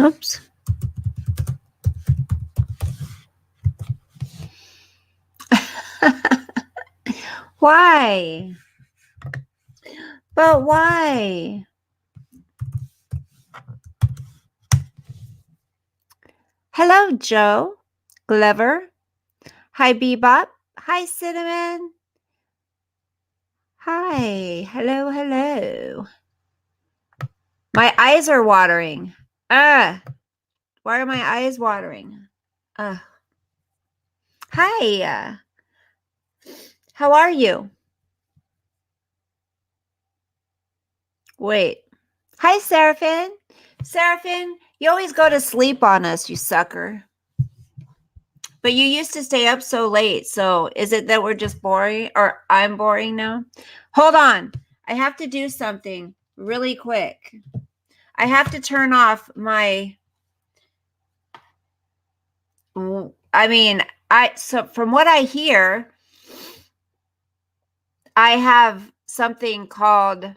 Oops. Why? But why? Hello, Joe. Glover. Hi, Bebop. Hi, Cinnamon. Hi. Hello, hello. My eyes are watering. Why are my eyes watering? Hi. How are you? Wait. Hi, Seraphin. Seraphin, you always go to sleep on us, you sucker. But you used to stay up so late. So is it that we're just boring or I'm boring now? Hold on. I have to do something really quick. I have to turn off my so from what I hear, I have something called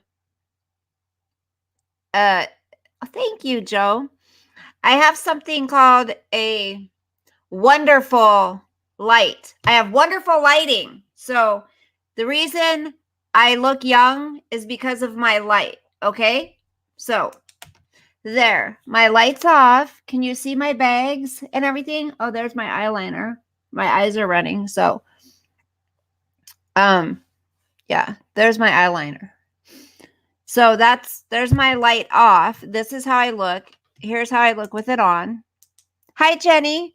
thank you, Joe. I have something called a wonderful light. I have wonderful lighting. So the reason I look young is because of my light. Okay. So there, my light's off. Can you see my bags and everything? Oh, there's my eyeliner. My eyes are running. So, yeah, there's my eyeliner. So there's my light off. This is how I look. Here's how I look with it on. Hi, Jenny.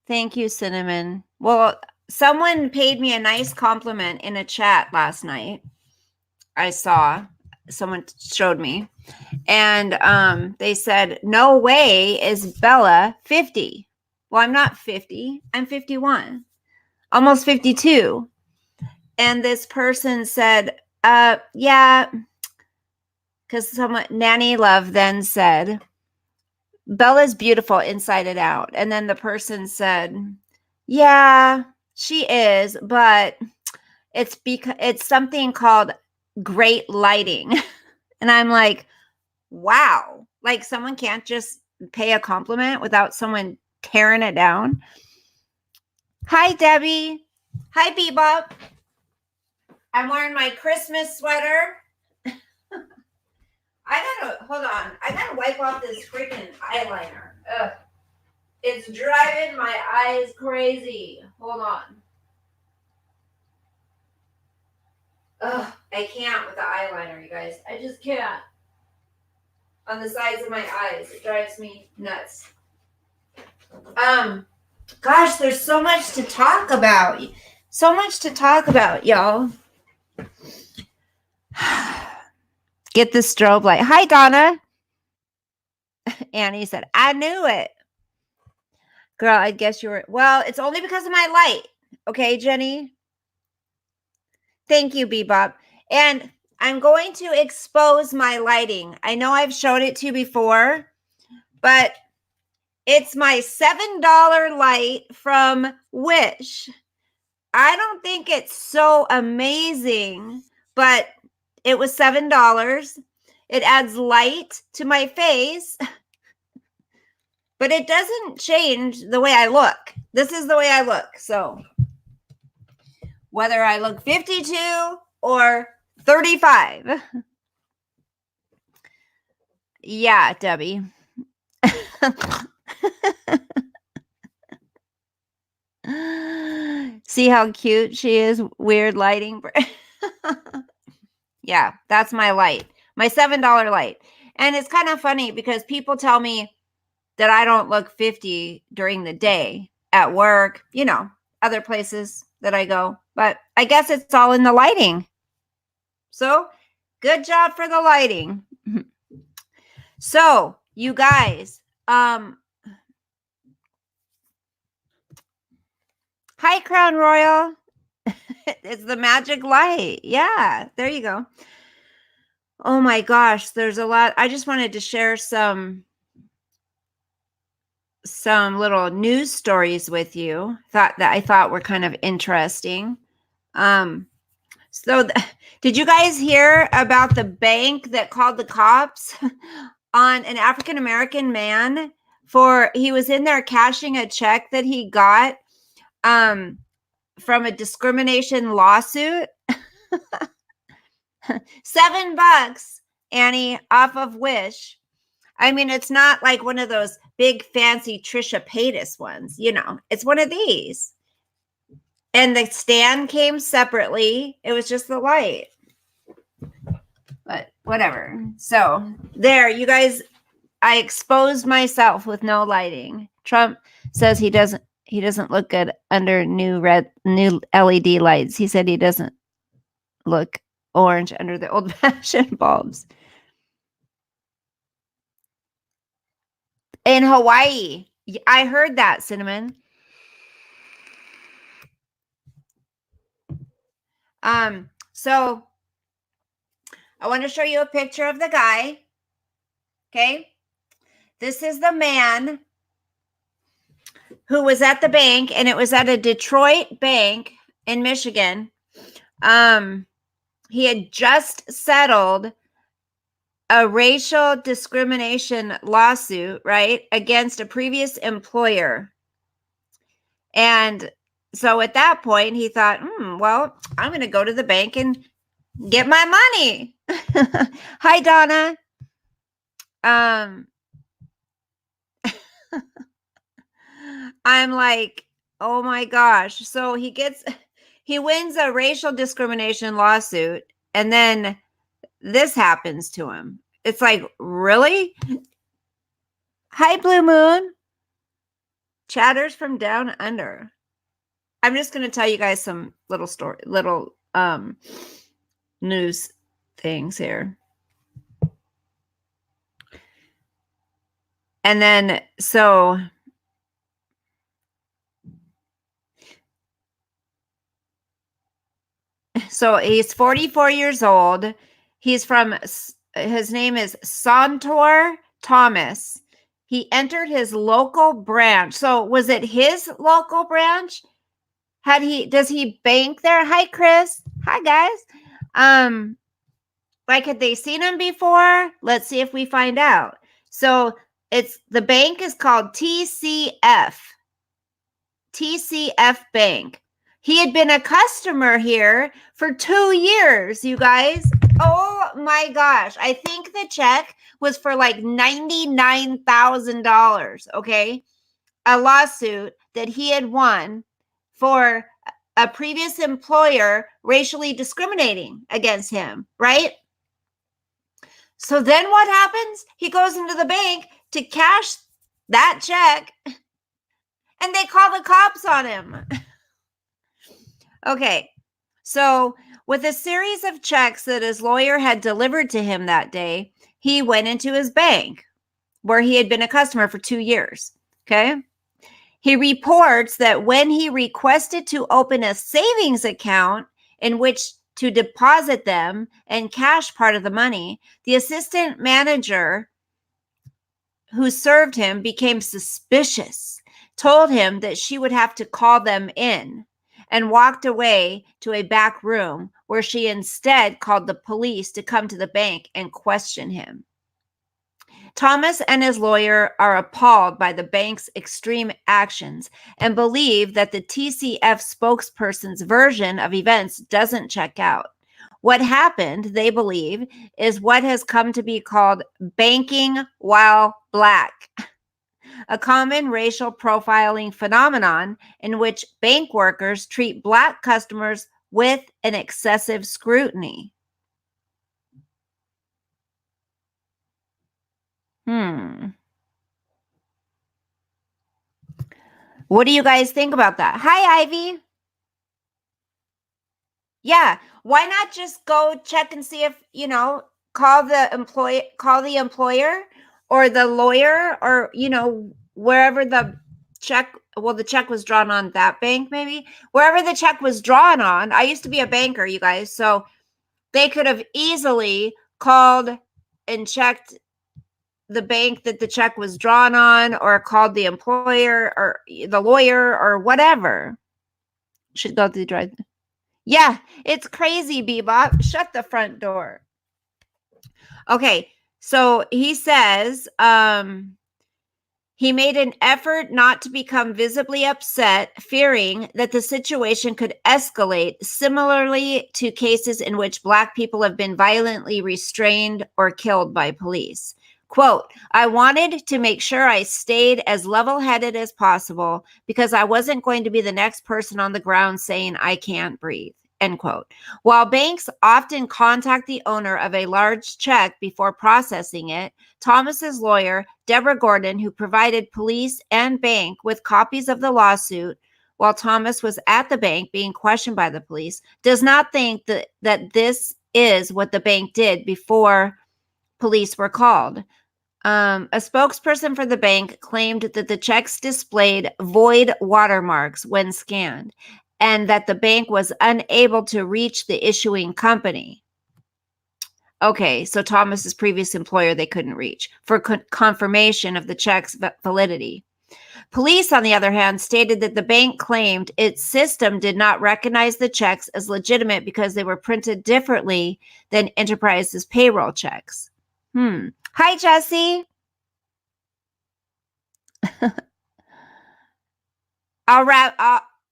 Thank you, Cinnamon. Well, someone paid me a nice compliment in a chat last night. I saw someone showed me. And they said, no way is Bella 50. Well, I'm not 50. I'm 51. Almost 52. And this person said, yeah, because Nanny Love then said, Bella's beautiful inside and out. And then the person said, yeah, she is, but it's something called great lighting. And I'm like, wow, like someone can't just pay a compliment without someone tearing it down. Hi, Debbie. Hi, Bebop. I'm wearing my Christmas sweater. Hold on. I gotta wipe off this freaking eyeliner. Ugh. It's driving my eyes crazy. Hold on. Ugh, I can't with the eyeliner, you guys. I just can't. On the sides of my eyes. It drives me nuts. Gosh, there's so much to talk about. So much to talk about, y'all. Get the strobe light. Hi, Donna. Annie said, I knew it. Girl, I guess you were. Well, it's only because of my light. Okay, Jenny? Thank you, Bebop. And I'm going to expose my lighting. I know I've showed it to you before, but it's my $7 light from Wish. I don't think it's so amazing, but it was $7. It adds light to my face, but it doesn't change the way I look. This is the way I look. So whether I look 52 or 35. Yeah, Debbie. See how cute she is? Weird lighting. Yeah, that's my light. My $7 light. And it's kind of funny because people tell me that I don't look 50 during the day at work, other places that I go. But I guess it's all in the lighting. So, good job for the lighting. So, you guys, hi Crown Royal. It's the magic light. Yeah, there you go. Oh my gosh, there's a lot. I just wanted to share some little news stories with you. I thought were kind of interesting. Um, so did you guys hear about the bank that called the cops on an African American man for he was in there cashing a check that he got from a discrimination lawsuit? $7, Annie, off of Wish. I mean, it's not like one of those big fancy Trisha Paytas ones, it's one of these. And the stand came separately. It was just the light. But whatever. So there, you guys, I exposed myself with no lighting. Trump says he doesn't look good under new LED lights. He said he doesn't look orange under the old-fashioned bulbs. In Hawaii. I heard that, Cinnamon. So I want to show you a picture of the guy. Okay. This is the man who was at the bank, and it was at a Detroit bank in Michigan. He had just settled a racial discrimination lawsuit, right, against a previous employer. And so at that point, he thought, well, I'm going to go to the bank and get my money. Hi, Donna. I'm like, oh my gosh. So he wins a racial discrimination lawsuit, and then this happens to him. It's like, really? Hi, Blue Moon. Chatters from down under. I'm just going to tell you guys some little news things here. And then, so he's 44 years old. His name is Santor Thomas. He entered his local branch. So was it his local branch? Does he bank there? Hi, Chris. Hi, guys. Like, had they seen him before? Let's see if we find out. So the bank is called TCF Bank. He had been a customer here for 2 years, you guys. Oh my gosh. I think the check was for like $99,000. Okay. A lawsuit that he had won for a previous employer racially discriminating against him, right? So then what happens? He goes into the bank to cash that check, and they call the cops on him. Okay, so with a series of checks that his lawyer had delivered to him that day, he went into his bank where he had been a customer for 2 years. Okay. He reports that when he requested to open a savings account in which to deposit them and cash part of the money, the assistant manager who served him became suspicious, told him that she would have to call them in, and walked away to a back room where she instead called the police to come to the bank and question him. Thomas and his lawyer are appalled by the bank's extreme actions and believe that the TCF spokesperson's version of events doesn't check out. What happened, they believe, is what has come to be called banking while black, a common racial profiling phenomenon in which bank workers treat black customers with an excessive scrutiny. What do you guys think about that? Hi, Ivy. Yeah. Why not just go check and see if, call the employer or the lawyer or, wherever the check was drawn on that bank, maybe wherever the check was drawn on. I used to be a banker, you guys. So they could have easily called and checked the bank that the check was drawn on, or called the employer or the lawyer or whatever. Should go through the drive. Yeah, it's crazy, Bebop. Shut the front door. Okay, so he says he made an effort not to become visibly upset, fearing that the situation could escalate, similarly to cases in which Black people have been violently restrained or killed by police. Quote, I wanted to make sure I stayed as level-headed as possible because I wasn't going to be the next person on the ground saying I can't breathe. End quote. While banks often contact the owner of a large check before processing it, Thomas's lawyer, Deborah Gordon, who provided police and bank with copies of the lawsuit while Thomas was at the bank being questioned by the police, does not think that this is what the bank did before police were called. A spokesperson for the bank claimed that the checks displayed void watermarks when scanned, and that the bank was unable to reach the issuing company. Okay, so Thomas's previous employer they couldn't reach for confirmation of the check's validity. Police, on the other hand, stated that the bank claimed its system did not recognize the checks as legitimate because they were printed differently than Enterprise's payroll checks. Hi, Jesse.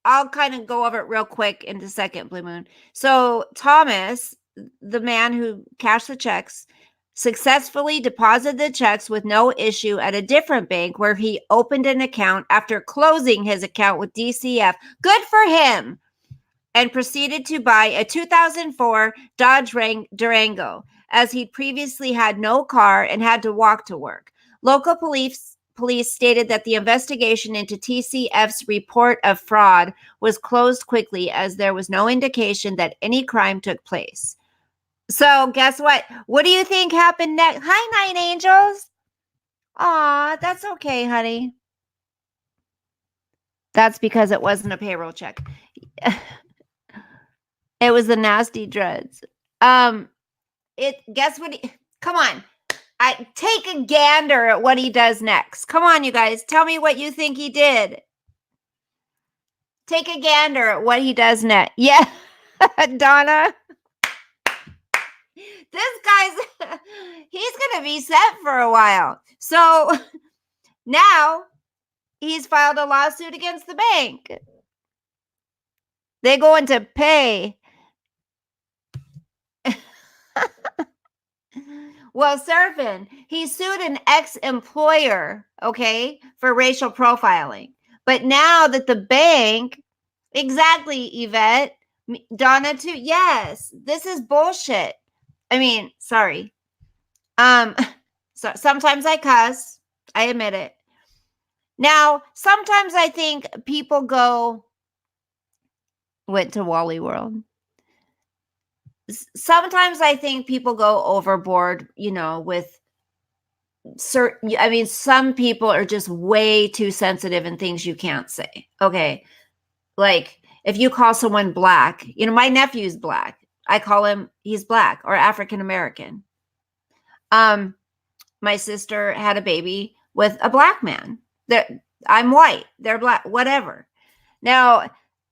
I'll kind of go over it real quick in the second, Blue Moon. So Thomas, the man who cashed the checks, successfully deposited the checks with no issue at a different bank where he opened an account after closing his account with DCF. Good for him. And proceeded to buy a 2004 Dodge Durango, as he'd previously had no car and had to walk to work. Local police stated that the investigation into TCF's report of fraud was closed quickly as there was no indication that any crime took place. So guess what? What do you think happened next? Hi, Nine Angels. Aw, that's okay, honey. That's because it wasn't a payroll check. It was the nasty dreads. Guess what? Come on. I take a gander at what he does next. Come on, you guys. Tell me what you think he did. Take a gander at what he does next. Yeah, Donna. This guy's, he's going to be set for a while. So now he's filed a lawsuit against the bank. They're going to pay. Well, Seraphin, he sued an ex-employer, okay, for racial profiling. But now that the bank, exactly, Yvette, Donna too, yes, this is bullshit. I mean, sorry. So sometimes I cuss. I admit it. Now, sometimes I think people went to Wally World. Sometimes I think people go overboard, with certain, some people are just way too sensitive in things you can't say. Okay. Like if you call someone black, my nephew's black. I call him, he's black or African American. My sister had a baby with a black man. I'm white. They're black, whatever. Now,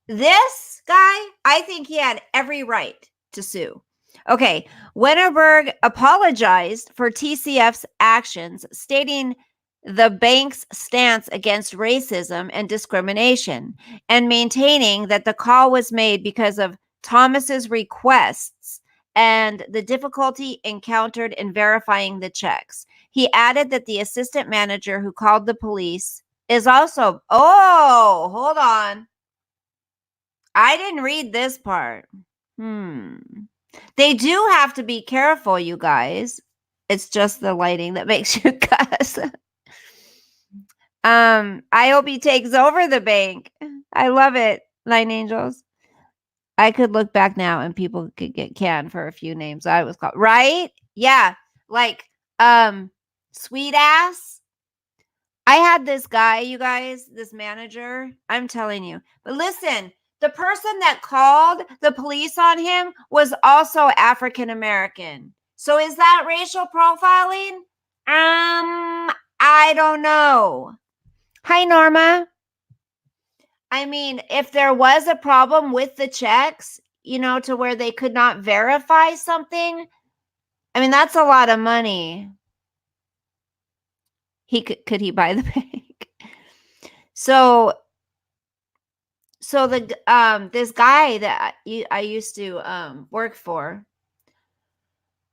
this guy, I think he had every right to sue. Okay, Wennerberg apologized for TCF's actions, stating the bank's stance against racism and discrimination, and maintaining that the call was made because of Thomas's requests and the difficulty encountered in verifying the checks. He added that the assistant manager who called the police is also, hold on. I didn't read this part. They do have to be careful, you guys. It's just the lighting that makes you cuss. I hope he takes over the bank. I love it, Nine Angels. I could look back now and people could get canned for a few names I was called. Right? Yeah. Like, sweet ass. I had this guy, you guys, this manager. I'm telling you. But listen, the person that called the police on him was also African American. So is that racial profiling? I don't know. Hi, Norma. I mean, if there was a problem with the checks, to where they could not verify something, I mean, that's a lot of money. Could he buy the bank? So the this guy that I used to work for.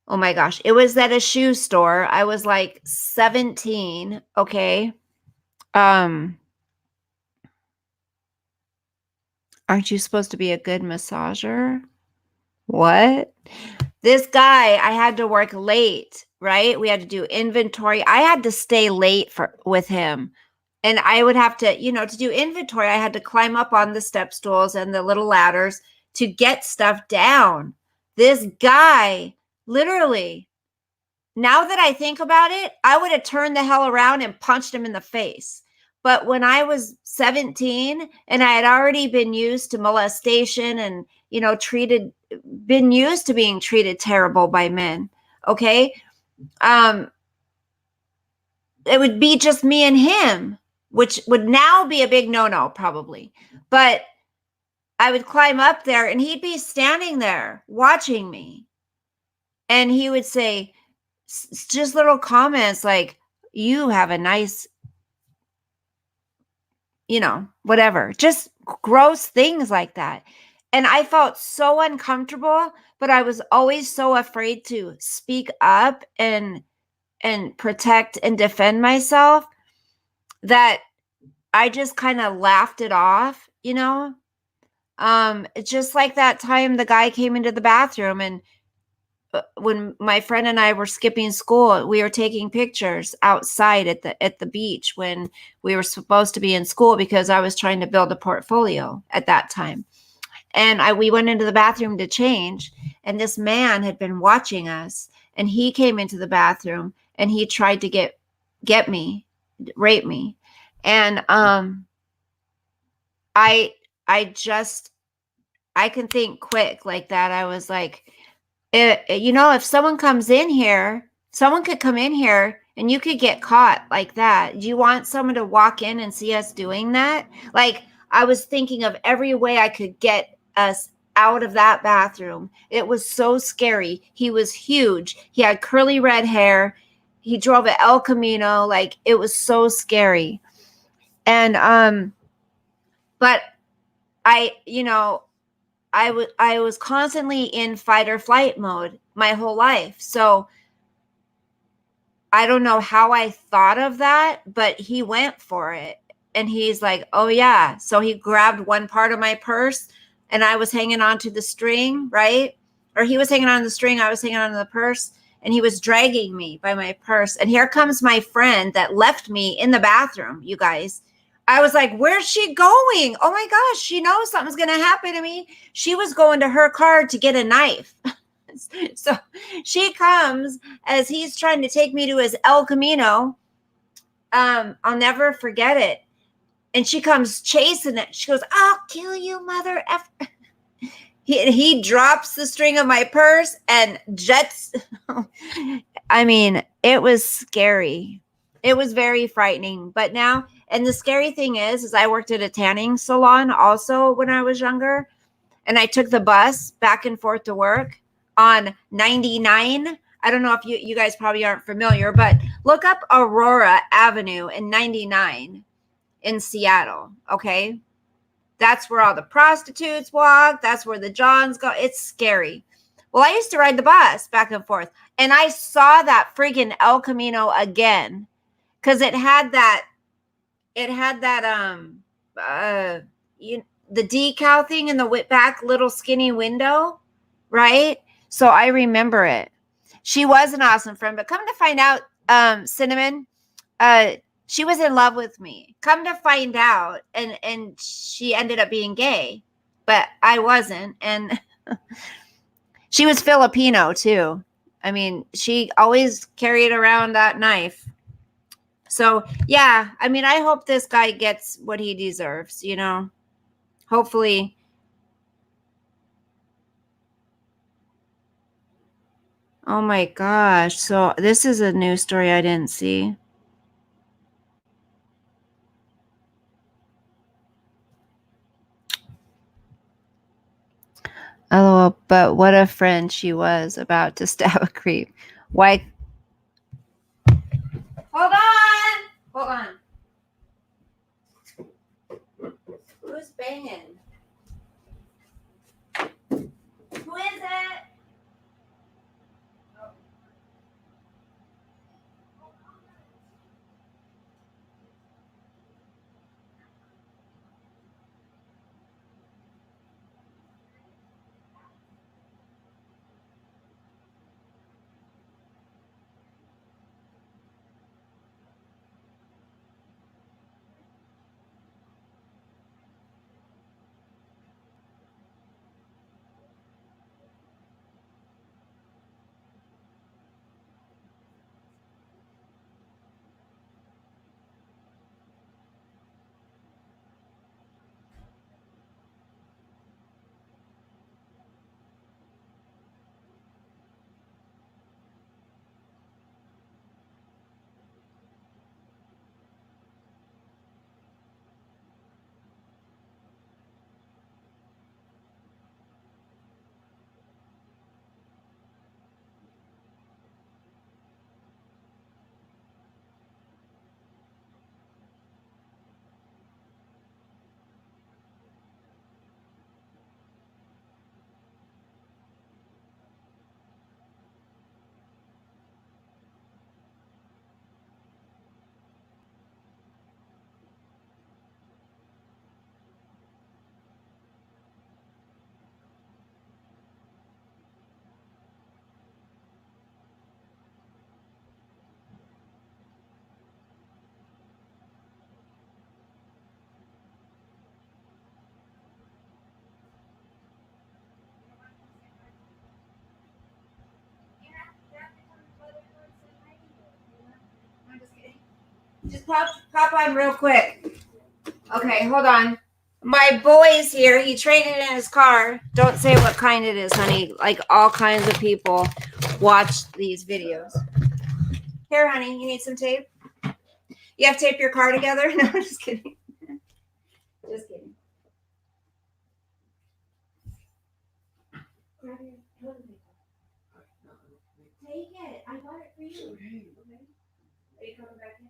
Oh my gosh, it was at a shoe store. I was like 17, okay? Um aren't you supposed to be a good massager? What? This guy, I had to work late, right? We had to do inventory. I had to stay late with him. And I would have to, to do inventory, I had to climb up on the step stools and the little ladders to get stuff down. This guy, literally, now that I think about it, I would have turned the hell around and punched him in the face. But when I was 17 and I had already been used to molestation and, been used to being treated terrible by men, okay? It would be just me and him, which would now be a big no-no probably. But I would climb up there and he'd be standing there watching me. And he would say just little comments like, you have a nice, whatever, just gross things like that. And I felt so uncomfortable, but I was always so afraid to speak up and protect and defend myself that I just kind of laughed it off, It's just like that time the guy came into the bathroom and when my friend and I were skipping school, we were taking pictures outside at the beach when we were supposed to be in school because I was trying to build a portfolio at that time. And we went into the bathroom to change, and this man had been watching us, and he came into the bathroom and he tried to get me, rape me. And I can think quick like that. I was like, if someone comes in here, someone could come in here and you could get caught like that. Do you want someone to walk in and see us doing that? Like, I was thinking of every way I could get us out of that bathroom. It was so scary. He was huge. He had curly red hair. He drove an El Camino. Like, it was so scary. And, but I, I was constantly in fight or flight mode my whole life. So I don't know how I thought of that, but he went for it. And he's like, oh yeah. So he grabbed one part of my purse and I was hanging on to the string, right? Or he was hanging on the string, I was hanging on to the purse, and he was dragging me by my purse. And here comes my friend that left me in the bathroom, you guys. I was like, where's she going? Oh my gosh, she knows something's going to happen to me. She was going to her car to get a knife. So she comes as he's trying to take me to his El Camino. I'll never forget it. And she comes chasing it. She goes, I'll kill you, mother F. He drops the string of my purse and jets. I mean, it was scary. It was very frightening. But now, and the scary thing is I worked at a tanning salon also when I was younger. And I took the bus back and forth to work on 99. I don't know if you guys probably aren't familiar, but look up Aurora Avenue in 99 in Seattle, okay? That's where all the prostitutes walk. That's where the Johns go. It's scary. Well, I used to ride the bus back and forth, and I saw that freaking El Camino again because it had that the decal thing in the back little skinny window, right? So I remember it. She was an awesome friend, but come to find out, Cinnamon, she was in love with me. Come to find out, and she ended up being gay, but I wasn't. And she was Filipino too. I mean, she always carried around that knife. So yeah, I mean, I hope this guy gets what he deserves, Hopefully. Oh my gosh. So this is a new story I didn't see. LOL, but what a friend she was about to stab a creep. Why? Hold on. Hold on. Who's banging? Who is it? I'm just kidding. Just pop on real quick. Okay, hold on. My boy's here. He traded in his car. Don't say what kind it is, honey. Like all kinds of people watch these videos. Here, honey, you need some tape? You have to tape your car together? No, I'm just kidding. Just kidding. Take it. I got it for you. Okay. Are you coming back in?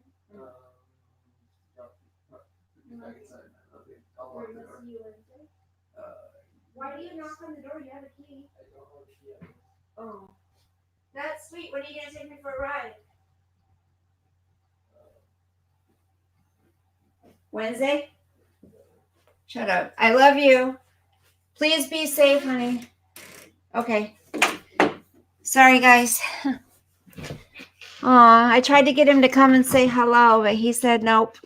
Why do you knock on the door? You have a key. Oh, that's sweet. When are you gonna take me for a ride? Wednesday? Shut up. I love you. Please be safe, honey. Okay. Sorry, guys. Aw, I tried to get him to come and say hello, but he said nope.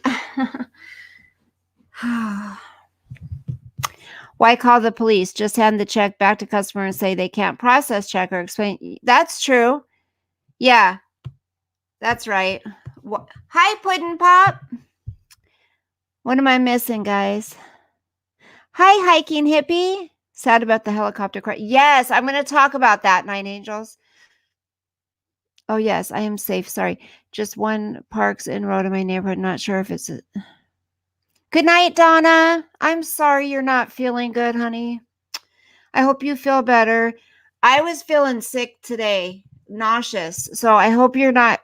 Why call the police? Just hand the check back to customer and say they can't process check or explain. That's true. Yeah, that's right. Hi, Puddin' Pop. What am I missing, guys? Hi, hiking hippie. Sad about the helicopter crash. Yes, I'm going to talk about that, Nine Angels. Oh, yes, I am safe. Sorry. Just one parks in road in my neighborhood. Not sure if it's... Good night, Donna. I'm sorry you're not feeling good, honey. I hope you feel better. I was feeling sick today, nauseous. So I hope you're not...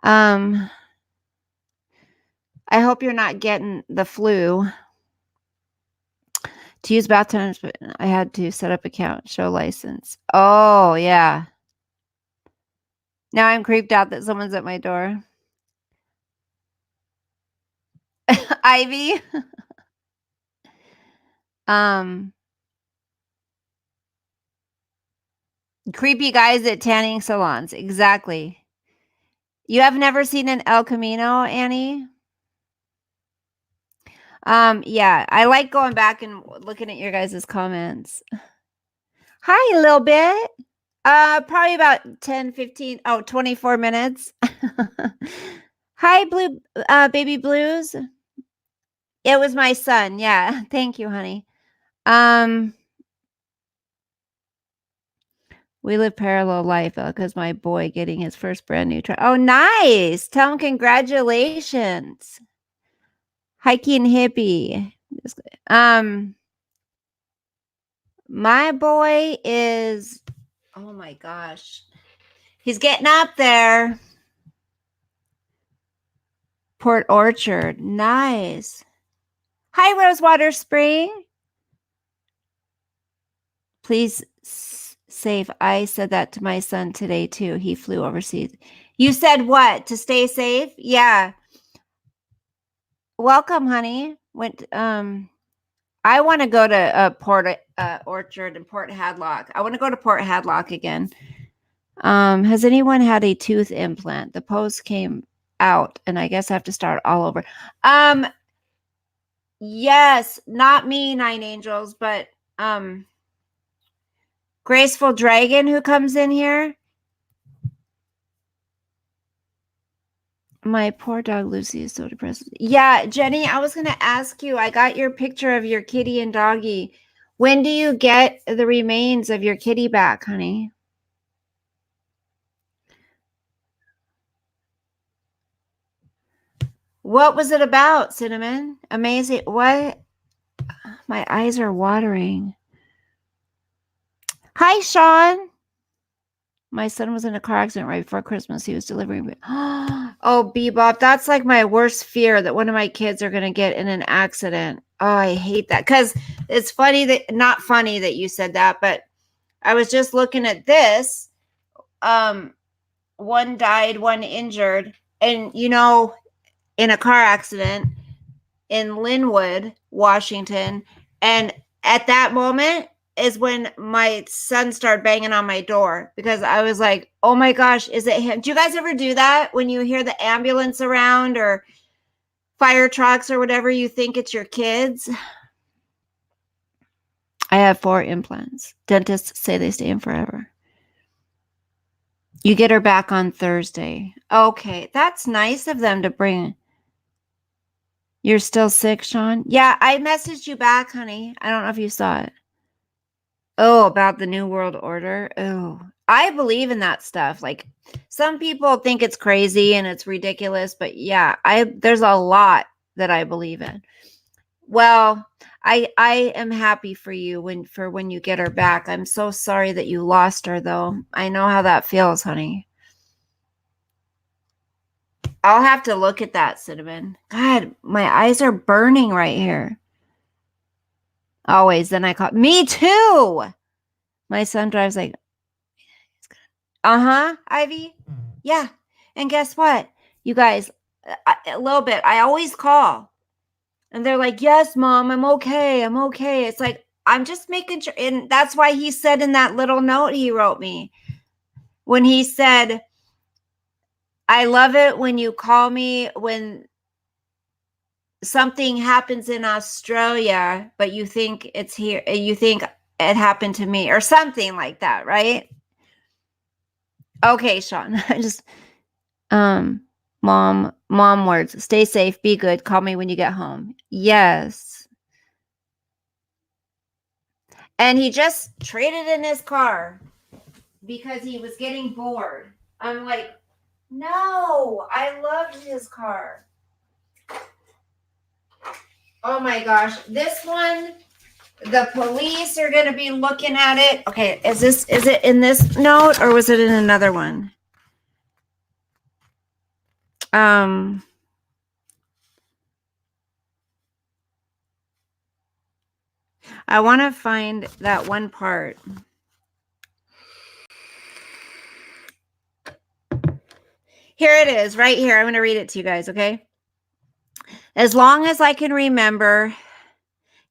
I hope you're not getting the flu. To use bathrooms, but I had to set up account, show license. Oh, yeah. Now I'm creeped out that someone's at my door. Ivy. Creepy guys at tanning salons. Exactly. You have never seen an El Camino, Annie? Yeah, I like going back and looking at your guys' comments. Hi, a little bit. Probably about 10, 15, 24 minutes. Hi, Blue, Baby Blues. It was my son. Yeah. Thank you, honey. We live parallel life because my boy getting his first brand new truck. Oh, nice. Tell him congratulations. Hiking hippie. Um, my boy is, oh my gosh. He's getting up there. Port Orchard. Nice. Hi, Rosewater Spring. Please safe. I said that to my son today too. He flew overseas. You said what? To stay safe? Yeah. Welcome, honey. I want to go to Port Orchard and Port Hadlock. I want to go to Port Hadlock again. Has anyone had a tooth implant? The post came out, and I guess I have to start all over. Yes, not me, Nine Angels, but Graceful Dragon who comes in here. My poor dog Lucy is so depressed. Yeah, Jenny, I was going to ask you. I got your picture of your kitty and doggy. When do you get the remains of your kitty back, honey? What was it about, Cinnamon? Amazing. What? My eyes are watering. Hi, Sean. My son was in a car accident right before Christmas. He was delivering. Oh, Bebop, that's like my worst fear, that one of my kids are going to get in an accident. Oh, I hate that. Because it's funny that, not funny that you said that, but I was just looking at this. One died, one injured. And, in a car accident in Linwood, Washington. And at that moment is when my son started banging on my door, because I was like, oh my gosh, is it him? Do you guys ever do that when you hear the ambulance around or fire trucks or whatever, you think it's your kids? I have 4 implants. Dentists say they stay in forever. You get her back on Thursday. Okay, that's nice of them to bring. You're still sick, Sean? Yeah, I messaged you back, honey. I don't know if you saw it. Oh, about the New World Order. Oh, I believe in that stuff. Like, some people think it's crazy and it's ridiculous, but yeah, there's a lot that I believe in. Well, I am happy for you when you get her back. I'm so sorry that you lost her, though. I know how that feels, honey. I'll have to look at that, Cinnamon. God, my eyes are burning right here. Always. Then I call me too. My son drives like, Ivy. Yeah. And guess what? You guys, a little bit. I always call. And they're like, yes, Mom, I'm okay. I'm okay. It's like, I'm just making sure. And that's why he said in that little note he wrote me, when he said, I love it when you call me when something happens in Australia, but you think it's here, you think it happened to me, or something like that, right? Okay, Sean. I just mom words. Stay safe, be good. Call me when you get home. Yes. And he just traded in his car because he was getting bored. I'm like, no, I loved his car. Oh my gosh. This one, the police are going to be looking at it. Okay, is it in this note or was it in another one? I want to find that one part. Here it is, right here. I'm going to read it to you guys, okay? As long as I can remember,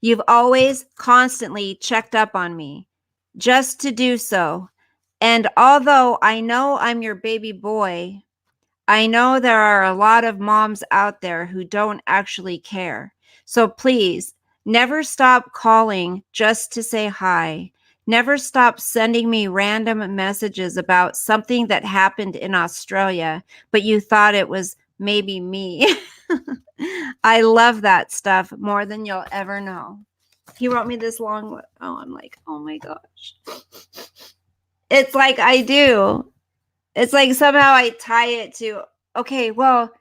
you've always constantly checked up on me, just to do so. And although I know I'm your baby boy, I know there are a lot of moms out there who don't actually care. So please, never stop calling just to say hi. Never stop sending me random messages about something that happened in Australia, but you thought it was maybe me. I love that stuff more than you'll ever know. He wrote me this long. Oh, I'm like, oh my gosh. It's like I do. It's like somehow I tie it to, okay, well,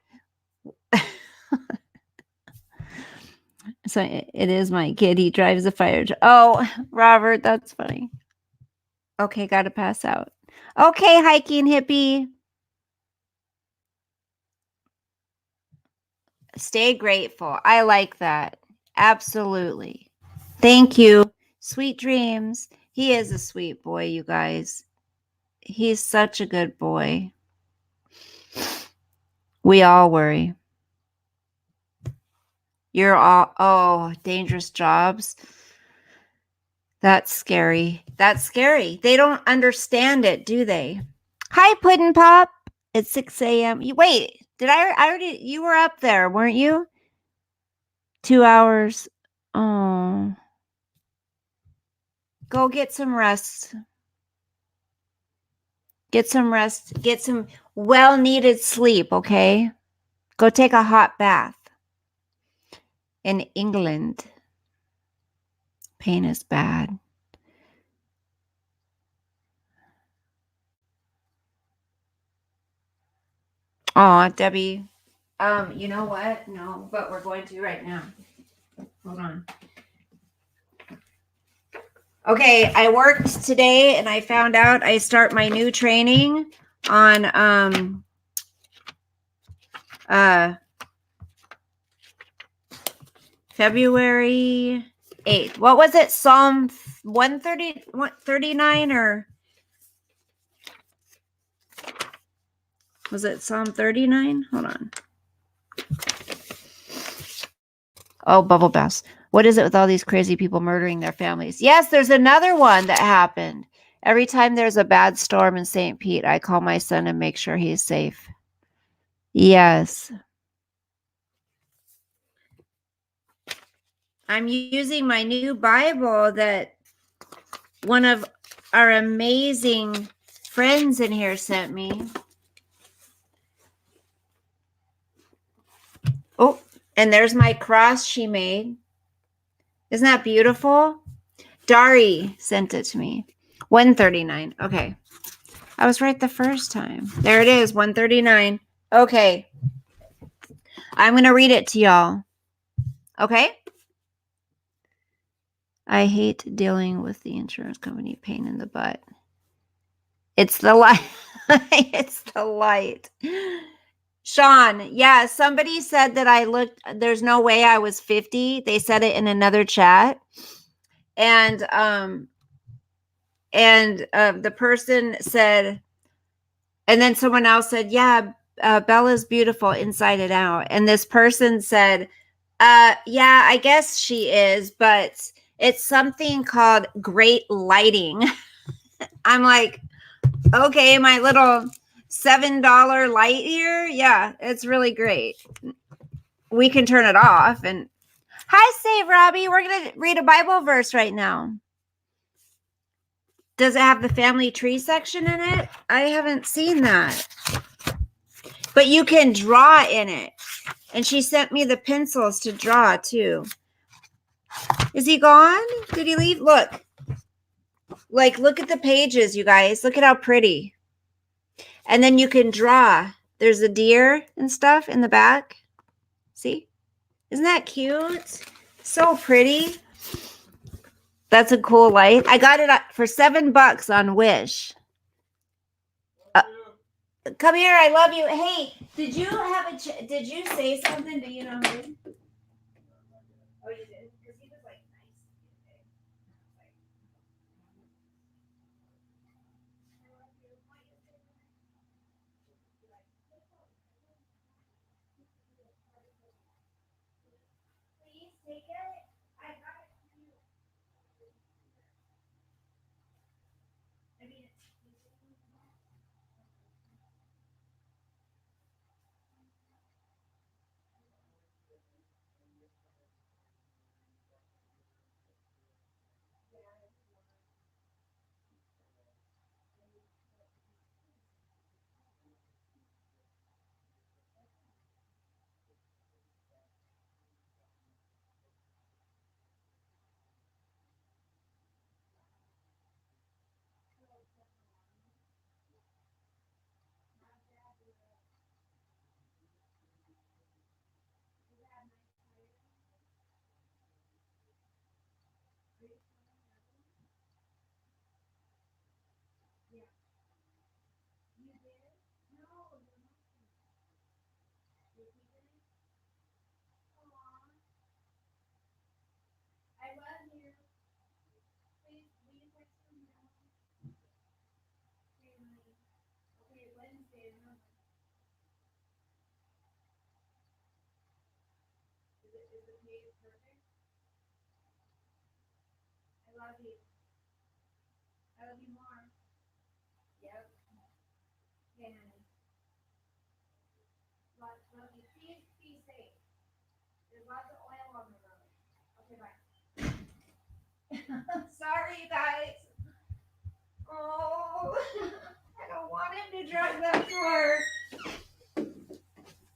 so it is my kid. He drives a fire truck. Oh, Robert, that's funny. Okay, gotta pass out. Okay, hiking hippie. Stay grateful. I like that. Absolutely. Thank you. Sweet dreams. He is a sweet boy, you guys. He's such a good boy. We all worry. You're all, oh, dangerous jobs. That's scary. That's scary. They don't understand it, do they? Hi, Puddin' Pop. It's 6 a.m. Wait, I already, you were up there, weren't you? 2 hours. Oh, go get some rest. Get some rest. Get some well needed sleep, okay? Go take a hot bath. In England, pain is bad. Oh, Debbie. You know what? No, but we're going to right now. Hold on. Okay, I worked today and I found out I start my new training on February 8th. What was it? Psalm 139 or was it Psalm 39? Hold on. Oh, bubble baths. What is it with all these crazy people murdering their families? Yes, there's another one that happened. Every time there's a bad storm in St. Pete, I call my son and make sure he's safe. Yes. I'm using my new Bible that one of our amazing friends in here sent me. Oh, and there's my cross she made. Isn't that beautiful? Dari sent it to me. 139. Okay. I was right the first time. There it is, 139. Okay. I'm going to read it to y'all. Okay? I hate dealing with the insurance company pain in the butt. It's the light. It's the light. Sean, yeah, somebody said that I looked, there's no way I was 50. They said it in another chat. And the person said, and then someone else said, yeah, Bella's beautiful inside and out. And this person said, yeah, I guess she is, but it's something called great lighting. I'm like, okay, my little $7 light here. Yeah, it's really great. We can turn it off. And hi, Save Robbie. We're going to read a Bible verse right now. Does it have the family tree section in it? I haven't seen that. But you can draw in it. And she sent me the pencils to draw too. Is he gone? Did he leave? Look. Like, look at the pages, you guys. Look at how pretty. And then you can draw. There's a deer and stuff in the back. See? Isn't that cute? So pretty. That's a cool light. I got it for $7 on Wish. Come here. I love you. Hey, did you have did you say something? Do you know who? Oh, you did? Because he was like nice. Please take it. I got it. I mean, Sorry, you guys. Oh, I don't want him to drive that far.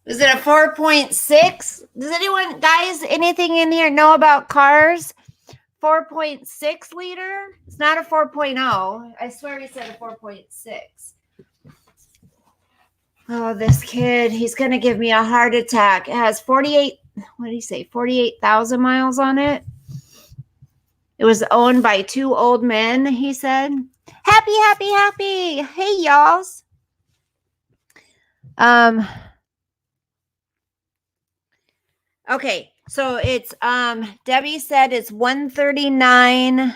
Is it a 4.6? Does anyone, guys, anything in here know about cars? 4.6 liter? It's not a 4.0. I swear he said a 4.6. Oh, this kid, he's going to give me a heart attack. It has 48, what did he say? 48,000 miles on it. It was owned by two old men, he said. Happy, happy, happy. Hey, y'alls. Okay, so it's Debbie said it's 139.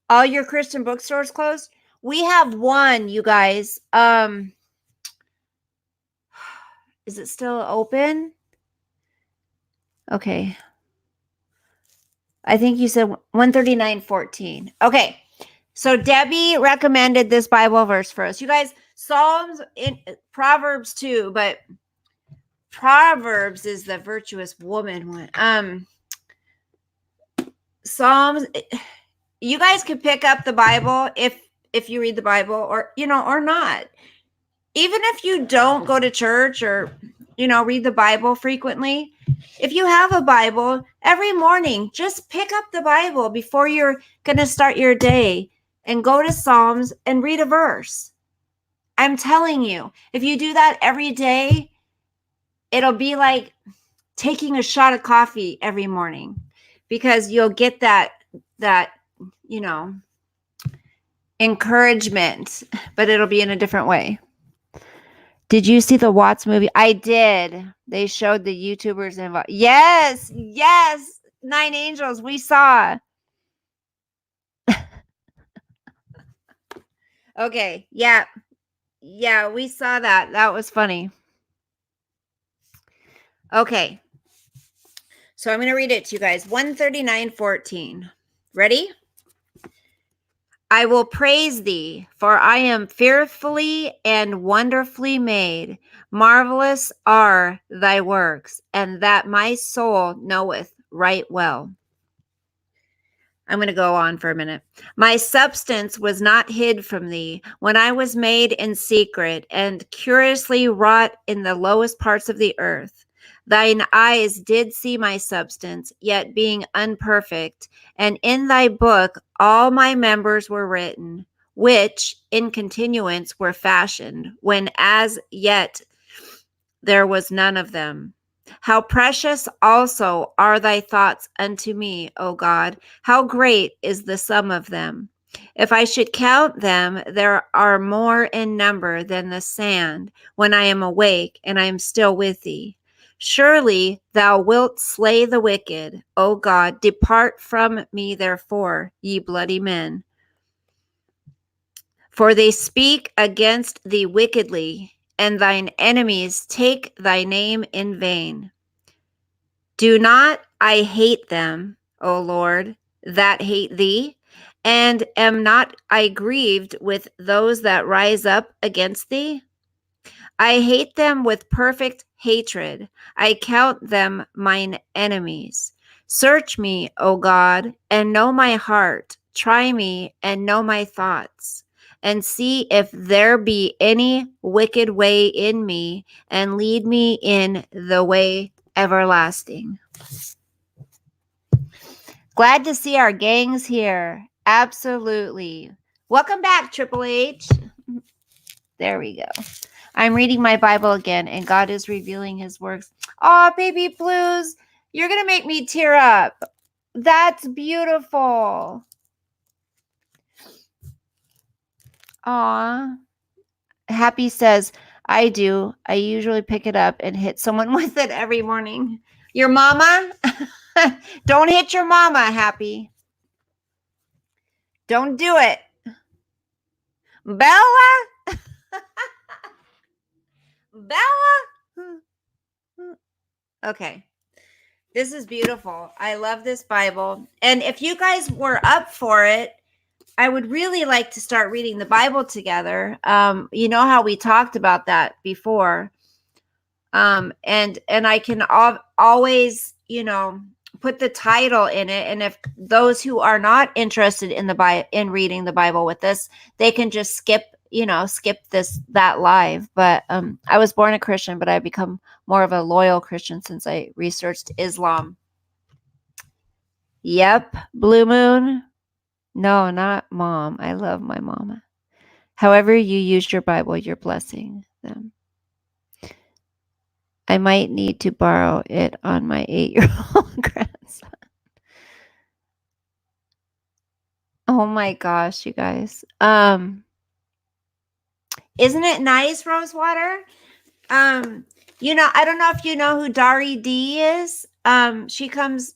All your Christian bookstores closed. We have one, you guys. Is it still open? Okay. I think you said 139:14. Okay. So Debbie recommended this Bible verse for us. You guys, Psalms, in Proverbs too, but Proverbs is the virtuous woman one. Psalms, you guys could pick up the Bible if you read the Bible, or or not. Even if you don't go to church or read the Bible frequently, if you have a Bible, every morning just pick up the Bible before you're going to start your day and go to Psalms and read a verse. I'm telling you, if you do that every day, it'll be like taking a shot of coffee every morning, because you'll get that encouragement, but it'll be in a different way. Did you see the Watts movie? I did. They showed the YouTubers involved. Yes. 9 Angels. We saw. Okay. Yeah. We saw that. That was funny. Okay. So I'm going to read it to you guys. 139:14. Ready? I will praise thee, for I am fearfully and wonderfully made. Marvelous are thy works, and that my soul knoweth right well. I'm going to go on for a minute. My substance was not hid from thee when I was made in secret and curiously wrought in the lowest parts of the earth. Thine eyes did see my substance, yet being unperfect, and in thy book all my members were written, which in continuance were fashioned, when as yet there was none of them. How precious also are thy thoughts unto me, O God! How great is the sum of them! If I should count them, there are more in number than the sand when I am awake and I am still with thee. Surely thou wilt slay the wicked, O God. Depart from me, therefore, ye bloody men. For they speak against thee wickedly, and thine enemies take thy name in vain. Do not I hate them, O Lord, that hate thee? And am not I grieved with those that rise up against thee? I hate them with perfect hatred. I count them mine enemies. Search me, O God, and know my heart. Try me and know my thoughts, and see if there be any wicked way in me, and lead me in the way everlasting. Glad to see our gangs here. Absolutely. Welcome back, Triple H. There we go. I'm reading my Bible again, and God is revealing his works. Oh, baby blues, you're going to make me tear up. That's beautiful. Aw. Happy says, I do. I usually pick it up and hit someone with it every morning. Your mama? Don't hit your mama, Happy. Don't do it. Bella? Bella. Okay. This is beautiful. I love this Bible. And if you guys were up for it, I would really like to start reading the Bible together. You know how we talked about that before. And I can always, put the title in it. And if those who are not interested in reading the Bible with us, they can just skip that live. But I was born a Christian, but I've become more of a loyal Christian since I researched Islam. Yep, Blue Moon. No, not mom. I love my mama. However you use your Bible, you're blessing them. I might need to borrow it on my 8-year-old grandson. Oh my gosh, you guys. Isn't it nice, Rosewater? I don't know if you know who Dari D is. She goes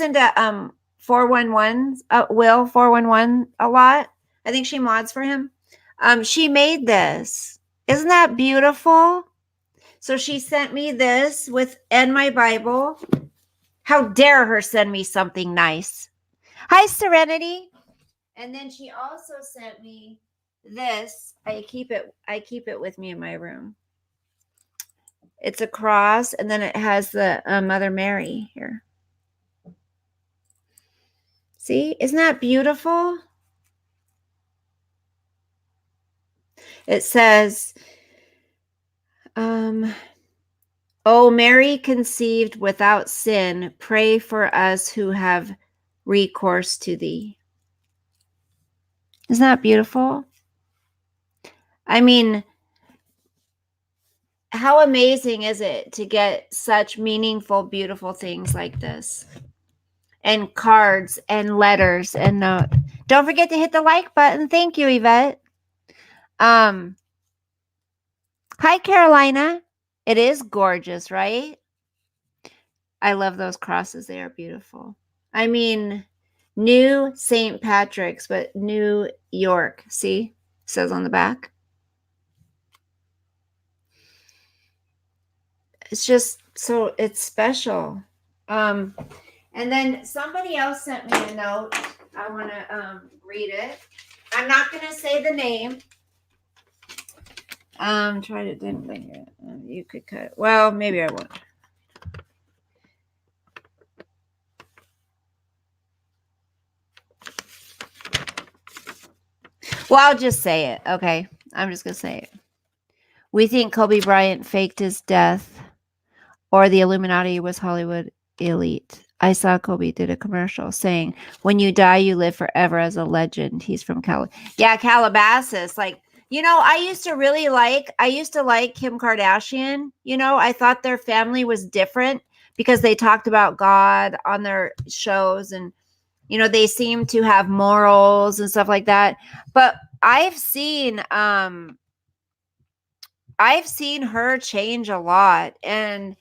into 411 Will 411 a lot. I think she mods for him. She made this. Isn't that beautiful? So she sent me this and my Bible. How dare her send me something nice. Hi, Serenity. And then she also sent me this. I keep it with me in my room. It's a cross, and then it has the Mother Mary here. See, isn't that beautiful? It says, "O Mary conceived without sin, pray for us who have recourse to thee." Isn't that beautiful? I mean, how amazing is it to get such meaningful, beautiful things like this? And cards and letters and note. Don't forget to hit the like button. Thank you, Yvette. Hi, Carolina. It is gorgeous, right? I love those crosses. They are beautiful. I mean, New St. Patrick's, but New York. See? It says on the back. It's just so it's special. And then somebody else sent me a note. I want to read it. I'm not going to say the name. Try to didn't linger. You could cut it. Well, maybe I won't. Well, I'll just say it. Okay. I'm just going to say it. We think Kobe Bryant faked his death or the Illuminati was Hollywood elite. I saw Kobe did a commercial saying, when you die, you live forever as a legend. He's from Calabasas. Like, I used to like Kim Kardashian. I thought their family was different because they talked about God on their shows and, they seem to have morals and stuff like that. But I've seen her change a lot, and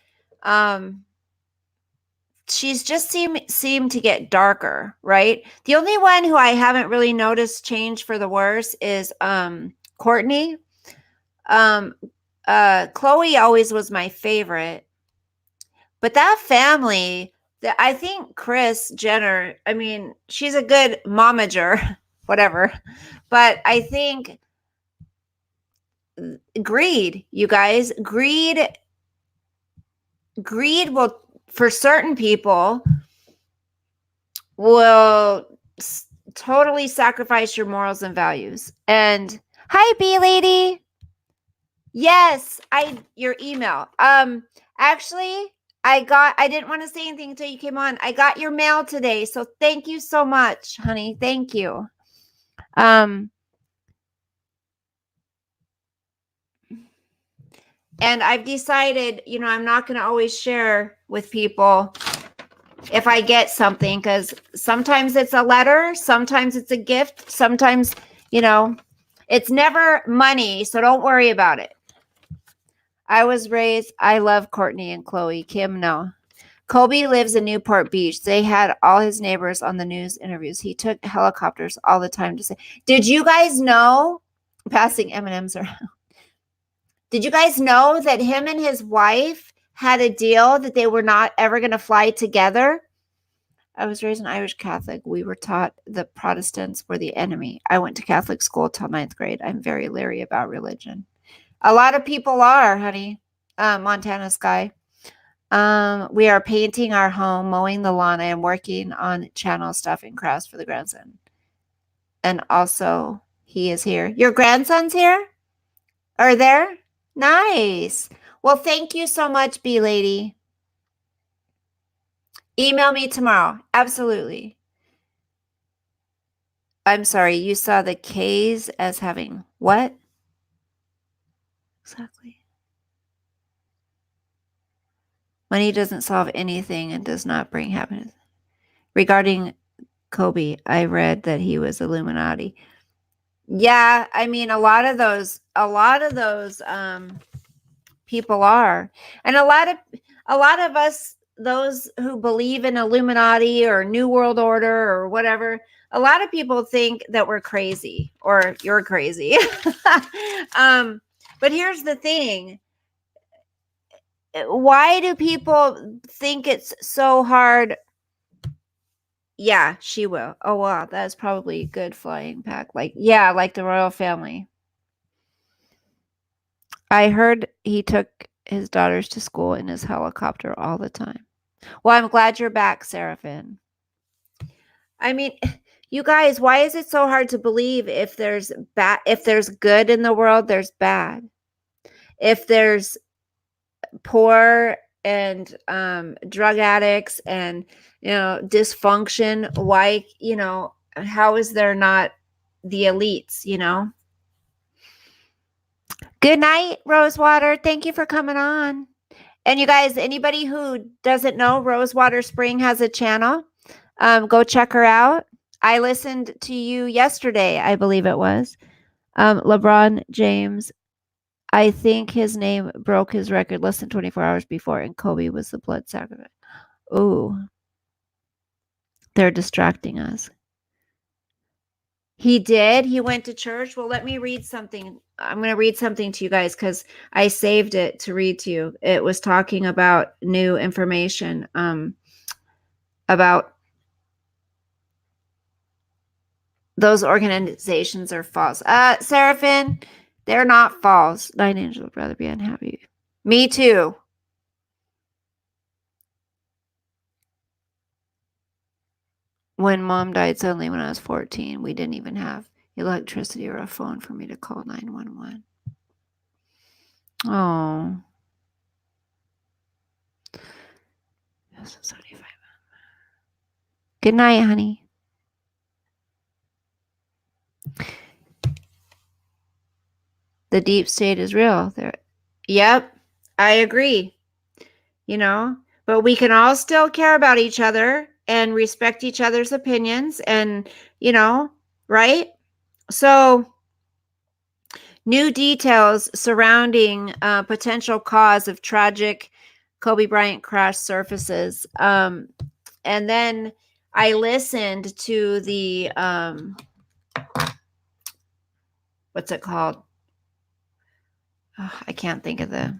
she's just seemed to get darker, right? The only one who I haven't really noticed change for the worse is Courtney. Chloe always was my favorite, but that family, I think Kris Jenner, I mean, she's a good momager, whatever, but I think greed, you guys, greed will, for certain people, will totally sacrifice your morals and values. And hi, B lady. Yes, your email. Actually, I didn't want to say anything until you came on. I got your mail today, so thank you so much, honey. Thank you. And I've decided, I'm not going to always share with people if I get something, because sometimes it's a letter, sometimes it's a gift, sometimes, it's never money, so don't worry about it. I love Courtney and Chloe. Kim, no. Kobe lives in Newport Beach. They had all his neighbors on the news interviews. He took helicopters all the time to say, did you guys know? Passing M&Ms around. Did you guys know that him and his wife had a deal that they were not ever going to fly together? I was raised an Irish Catholic. We were taught the Protestants were the enemy. I went to Catholic school till 9th grade. I'm very leery about religion. A lot of people are, honey. Montana Sky. We are painting our home, mowing the lawn. I am working on channel stuff and crafts for the grandson. And also, he is here. Your grandson's here? Are there? Nice. Well, thank you so much, B Lady. Email me tomorrow. Absolutely. I'm sorry, you saw the K's as having what? Exactly. Money doesn't solve anything and does not bring happiness. Regarding Kobe, I read that he was Illuminati. Yeah, I mean a lot of those people are. And a lot of us, those who believe in Illuminati or New World Order or whatever, a lot of people think that we're crazy or you're crazy. But here's the thing. Why do people think it's so hard? Yeah, she will. Oh, wow. That's probably a good flying pack. Like the royal family. I heard he took his daughters to school in his helicopter all the time. Well, I'm glad you're back, Seraphin. I mean, you guys, why is it so hard to believe if there's good in the world, there's bad? If there's poor and drug addicts and dysfunction, why, how is there not the elites, Good night, Rosewater. Thank you for coming on. And you guys, anybody who doesn't know, Rosewater Spring has a channel. Go check her out. I listened to you yesterday, I believe it was. LeBron James, I think his name broke his record less than 24 hours before, and Kobe was the blood sacrifice. Ooh, they're distracting us. He did. He went to church. Well, let me read something. I'm going to read something to you guys because I saved it to read to you. It was talking about new information about those organizations are false. Seraphin, they're not false. 9 Angels would rather be unhappy. Me too. When mom died suddenly when I was 14, we didn't even have electricity or a phone for me to call 911. Oh. Good night, honey. The deep state is real. Yep, I agree. But we can all still care about each other and respect each other's opinions and, right? So, new details surrounding potential cause of tragic Kobe Bryant crash surfaces. And then I listened to the, what's it called? Oh, I can't think of the.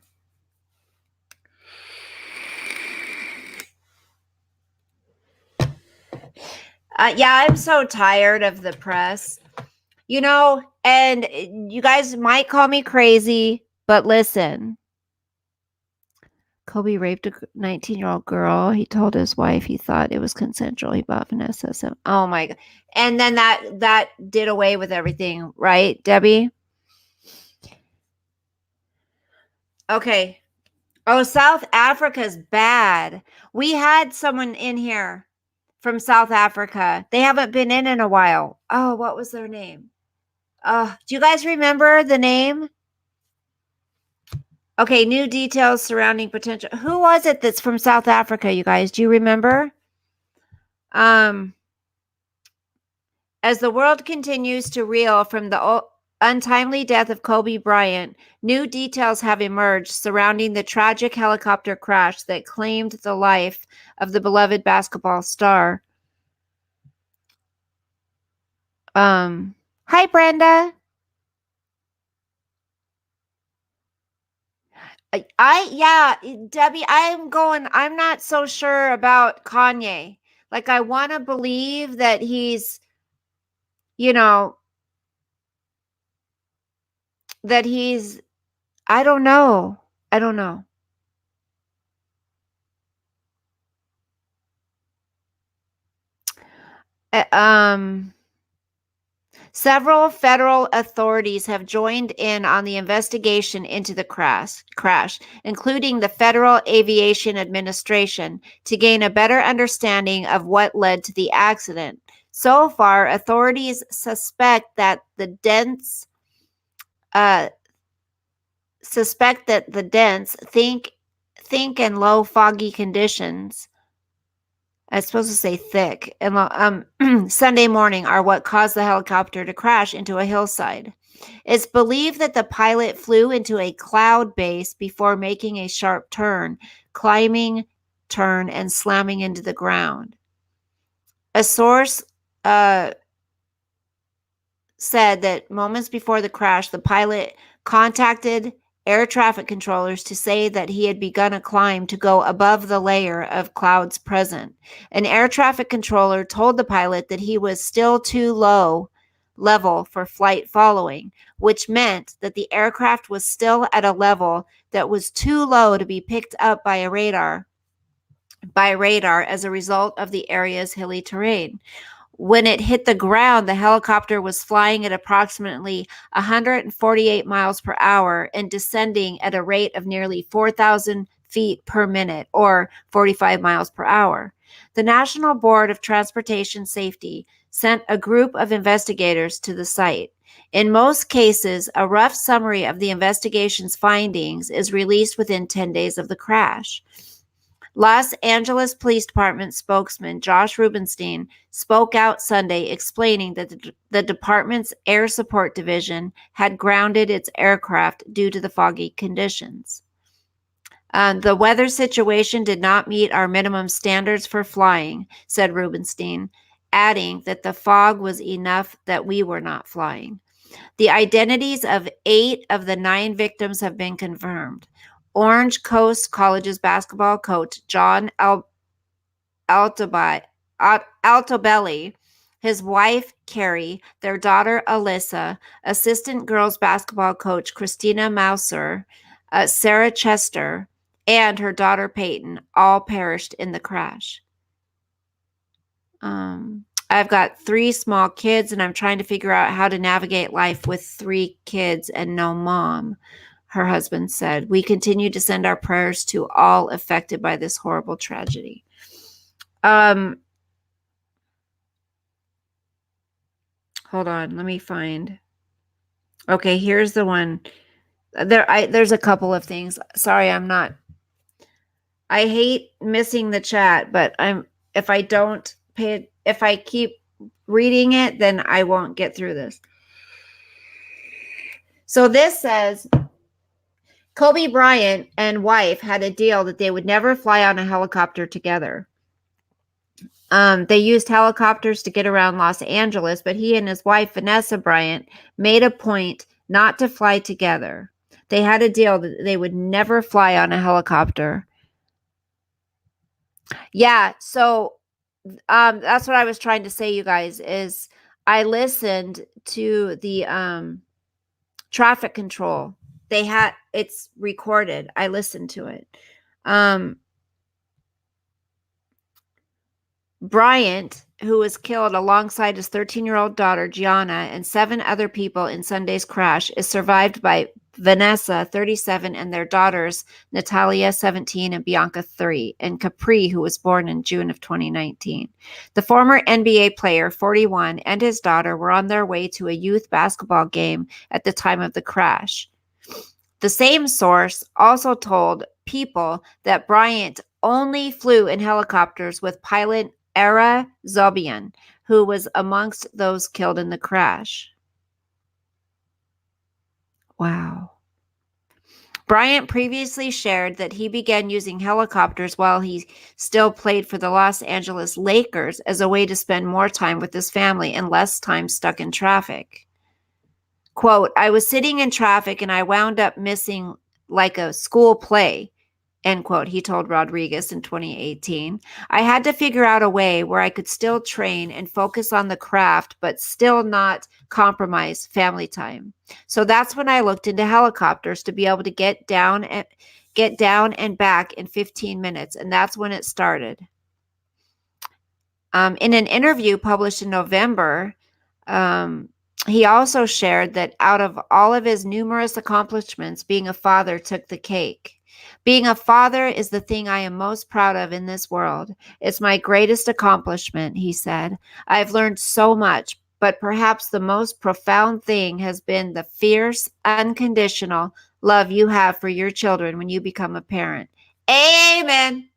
Yeah, I'm so tired of the press. And you guys might call me crazy, but listen. Kobe raped a 19-year-old girl. He told his wife he thought it was consensual. He bought Vanessa some. Oh my God. And then that did away with everything, right, Debbie? Okay. Oh, South Africa's bad. We had someone in here from South Africa. They haven't been in a while. Oh, what was their name? Do you guys remember the name? Okay, new details surrounding potential. Who was it that's from South Africa, you guys? Do you remember? As the world continues to reel from the untimely death of Kobe Bryant, new details have emerged surrounding the tragic helicopter crash that claimed the life of the beloved basketball star. Hi, Brenda. Debbie, I'm not so sure about Kanye. Like, I want to believe that he's, you know, that he's, I don't know. I don't know. Uh, Um, Several federal authorities have joined in on the investigation into the crash, including the Federal Aviation Administration, to gain a better understanding of what led to the accident. So far, authorities uh, suspect that the dense, think and low foggy conditions, I was supposed to say thick, and Sunday morning are what caused the helicopter to crash into a hillside. It's believed that the pilot flew into a cloud base before making a sharp turn, and slamming into the ground. A source uh, said that moments before the crash, the pilot contacted air traffic controllers to say that he had begun a climb to go above the layer of clouds present. An air traffic controller told the pilot that he was still too low level for flight following, which meant that the aircraft was still at a level that was too low to be picked up by radar as a result of the area's hilly terrain. When it hit the ground, the helicopter was flying at approximately 148 miles per hour and descending at a rate of nearly 4,000 feet per minute, or 45 miles per hour. The National Board of Transportation Safety sent a group of investigators to the site. In most cases, a rough summary of the investigation's findings is released within 10 days of the crash. Los Angeles Police Department spokesman Josh Rubenstein spoke out Sunday explaining that the department's Air Support Division had grounded its aircraft due to the foggy conditions. The weather situation did not meet our minimum standards for flying, said Rubenstein, adding that the fog was enough that we were not flying. The identities of 8 of the 9 victims have been confirmed. Orange Coast College's basketball coach, John Altobelli, his wife, Carrie, their daughter, Alyssa, assistant girls basketball coach, Christina Mauser, Sarah Chester, and her daughter, Peyton, all perished in the crash. I've got 3 small kids, and I'm trying to figure out how to navigate life with 3 kids and no mom, her husband said. We continue to send our prayers to all affected by this horrible tragedy. Hold on, let me find. Okay, here's the one. There's a couple of things. Sorry, I hate missing the chat, but if I keep reading it, then I won't get through this. So this says, Kobe Bryant and wife had a deal that they would never fly on a helicopter together. They used helicopters to get around Los Angeles, but he and his wife, Vanessa Bryant, made a point not to fly together. They had a deal that they would never fly on a helicopter. Yeah, so that's what I was trying to say, you guys, is I listened to the traffic control. It's recorded. I listened to it. Bryant, who was killed alongside his 13-year-old daughter, Gianna, and 7 other people in Sunday's crash, is survived by Vanessa, 37, and their daughters, Natalia, 17, and Bianca, 3, and Capri, who was born in June of 2019. The former NBA player, 41, and his daughter were on their way to a youth basketball game at the time of the crash. The same source also told People that Bryant only flew in helicopters with pilot Ara Zobian, who was amongst those killed in the crash. Wow. Bryant previously shared that he began using helicopters while he still played for the Los Angeles Lakers as a way to spend more time with his family and less time stuck in traffic. Quote, I was sitting in traffic and I wound up missing like a school play, end quote, he told Rodriguez in 2018. I had to figure out a way where I could still train and focus on the craft, but still not compromise family time. So that's when I looked into helicopters to be able to get down and back in 15 minutes. And that's when it started. In an interview published in November, um, he also shared that out of all of his numerous accomplishments, being a father took the cake. Being a father is the thing I am most proud of in this world. It's my greatest accomplishment, he said. I've learned so much, but perhaps the most profound thing has been the fierce, unconditional love you have for your children when you become a parent. Amen.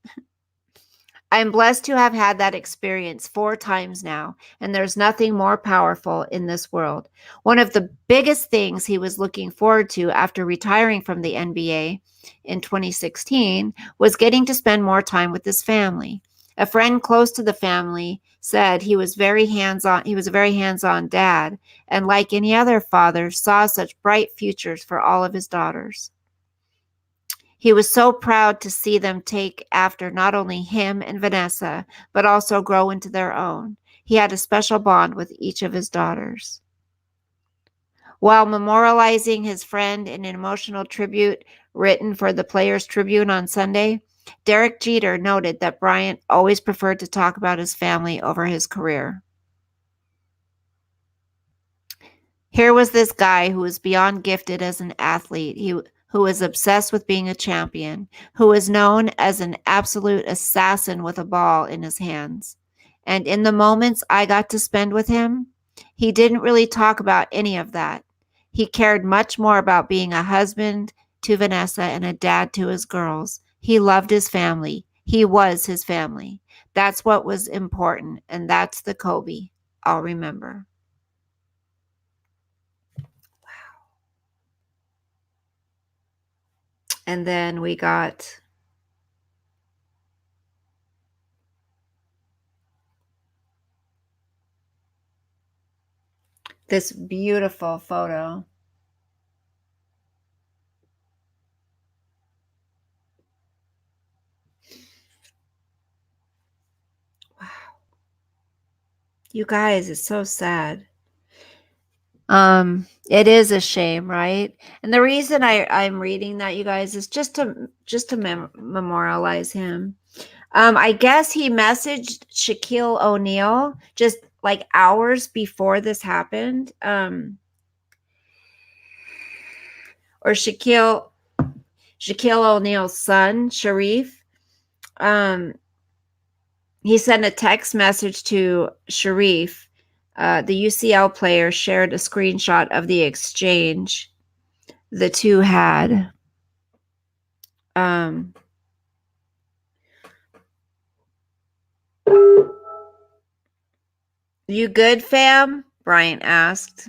I'm blessed to have had that experience 4 times now, and there's nothing more powerful in this world. One of the biggest things he was looking forward to after retiring from the NBA in 2016 was getting to spend more time with his family. A friend close to the family said he was very hands-on. He was a very hands-on dad, and like any other father, saw such bright futures for all of his daughters. He was so proud to see them take after not only him and Vanessa, but also grow into their own. He had a special bond with each of his daughters. While memorializing his friend in an emotional tribute written for the Players Tribune on Sunday, Derek Jeter noted that Bryant always preferred to talk about his family over his career. Here was this guy who was beyond gifted as an athlete, who was obsessed with being a champion, who was known as an absolute assassin with a ball in his hands. And in the moments I got to spend with him, he didn't really talk about any of that. He cared much more about being a husband to Vanessa and a dad to his girls. He loved his family. He was his family. That's what was important, and that's the Kobe I'll remember. And then we got this beautiful photo. Wow. You guys, it's so sad. It is a shame, right? And the reason I'm reading that, you guys, is just to memorialize him. I guess he messaged Shaquille O'Neal just like hours before this happened. Or Shaquille O'Neal's son, Sharif. He sent a text message to Sharif. The UCL player shared a screenshot of the exchange the two had. You good, fam? Bryant asked.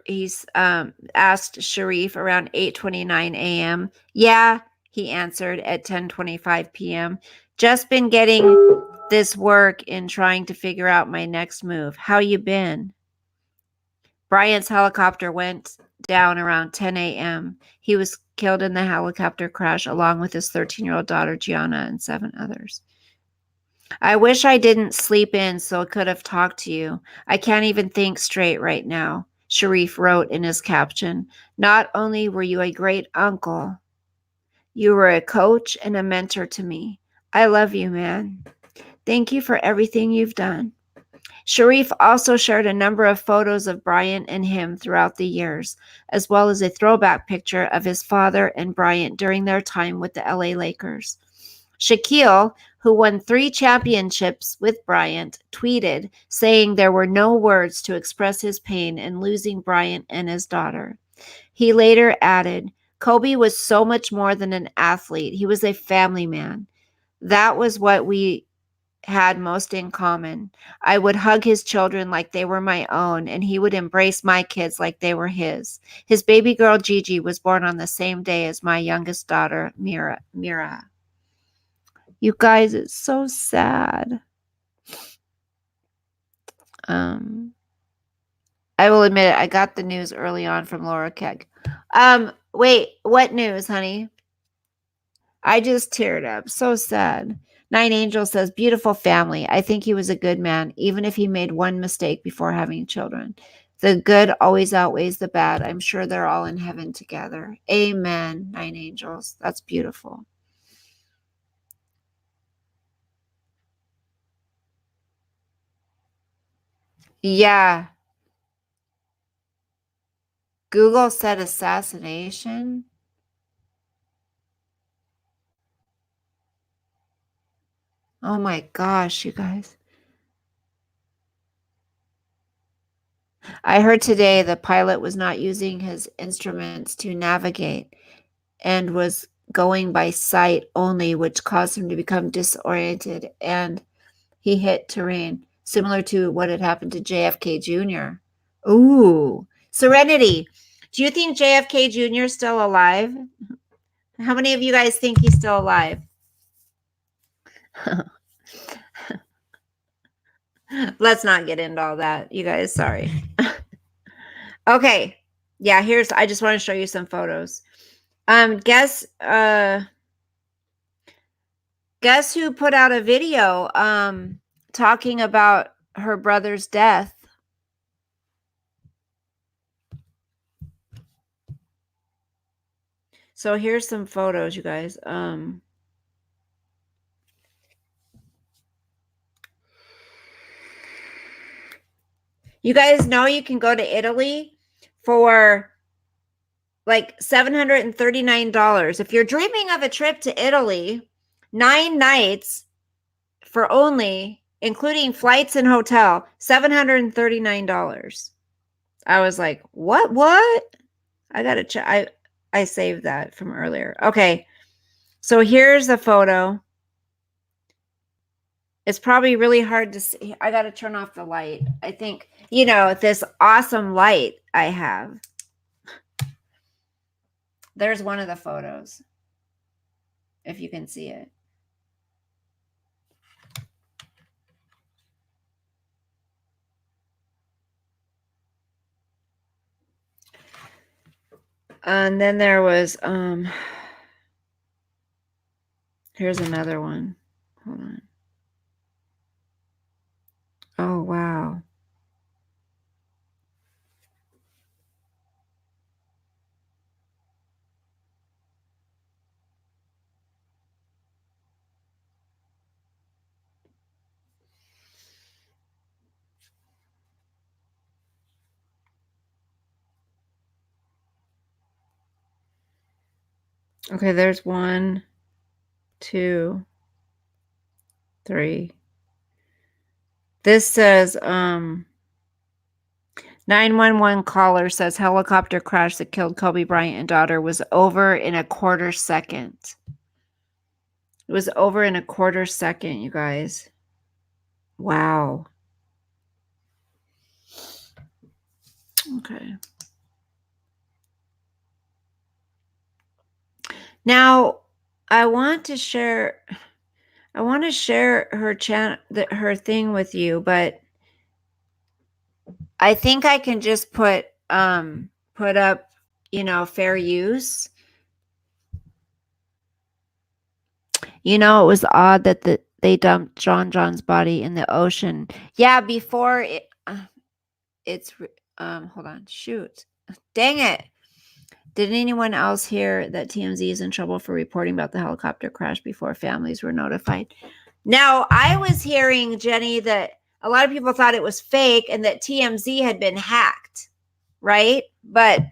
He's asked Sharif around 8:29 a.m. Yeah, he answered at 10:25 p.m. Just been getting this work in trying to figure out my next move. How you been? Bryant's helicopter went down around 10 a.m. He was killed in the helicopter crash along with his 13-year-old daughter Gianna and 7 others. I wish I didn't sleep in so I could have talked to you. I can't even think straight right now, Sharif wrote in his caption. Not only were you a great uncle, you were a coach and a mentor to me. I love you, man. Thank you for everything you've done. Sharif also shared a number of photos of Bryant and him throughout the years, as well as a throwback picture of his father and Bryant during their time with the LA Lakers. Shaquille, who won 3 championships with Bryant, tweeted saying there were no words to express his pain in losing Bryant and his daughter. He later added, Kobe was so much more than an athlete. He was a family man. That was what we had most in common. I would hug his children like they were my own, and he would embrace my kids like they were his. His baby girl Gigi was born on the same day as my youngest daughter, Mira. You guys, it's so sad. I will admit it, I got the news early on from Laura Keg. Wait, what news, honey? I just teared up. So sad. Nine Angel says, beautiful family. I think he was a good man, even if he made one mistake before having children. The good always outweighs the bad. I'm sure they're all in heaven together. Amen, Nine Angels. That's beautiful. Yeah. Google said assassination. Oh my gosh, you guys. I heard today the pilot was not using his instruments to navigate and was going by sight only, which caused him to become disoriented and he hit terrain, similar to what had happened to JFK Jr. Ooh, Serenity. Do you think JFK Jr. is still alive? How many of you guys think he's still alive? Let's not get into all that, you guys. Sorry. Okay. Yeah, I just want to show you some photos. Guess who put out a video talking about her brother's death? So here's some photos, you guys. You guys know you can go to Italy for like $739. If you're dreaming of a trip to Italy, 9 nights for only, including flights and hotel, $739. I was like, what? I gotta check. I saved that from earlier. Okay. So here's a photo. It's probably really hard to see. I got to turn off the light. I think, this awesome light I have. There's one of the photos, if you can see it. And then there was, here's another one. Hold on. Oh, wow. Okay, there's 1, 2, 3. This says 911 caller says helicopter crash that killed Kobe Bryant and daughter was over in a quarter second. It was over in a quarter second, you guys. Wow. Okay. Now, I want to share her her thing with you, but I think I can just put up, fair use. It was odd that they dumped John's body in the ocean. Yeah, before it's hold on. Shoot. Dang it. Did anyone else hear that TMZ is in trouble for reporting about the helicopter crash before families were notified? Now, I was hearing, Jenny, that a lot of people thought it was fake and that TMZ had been hacked, right? But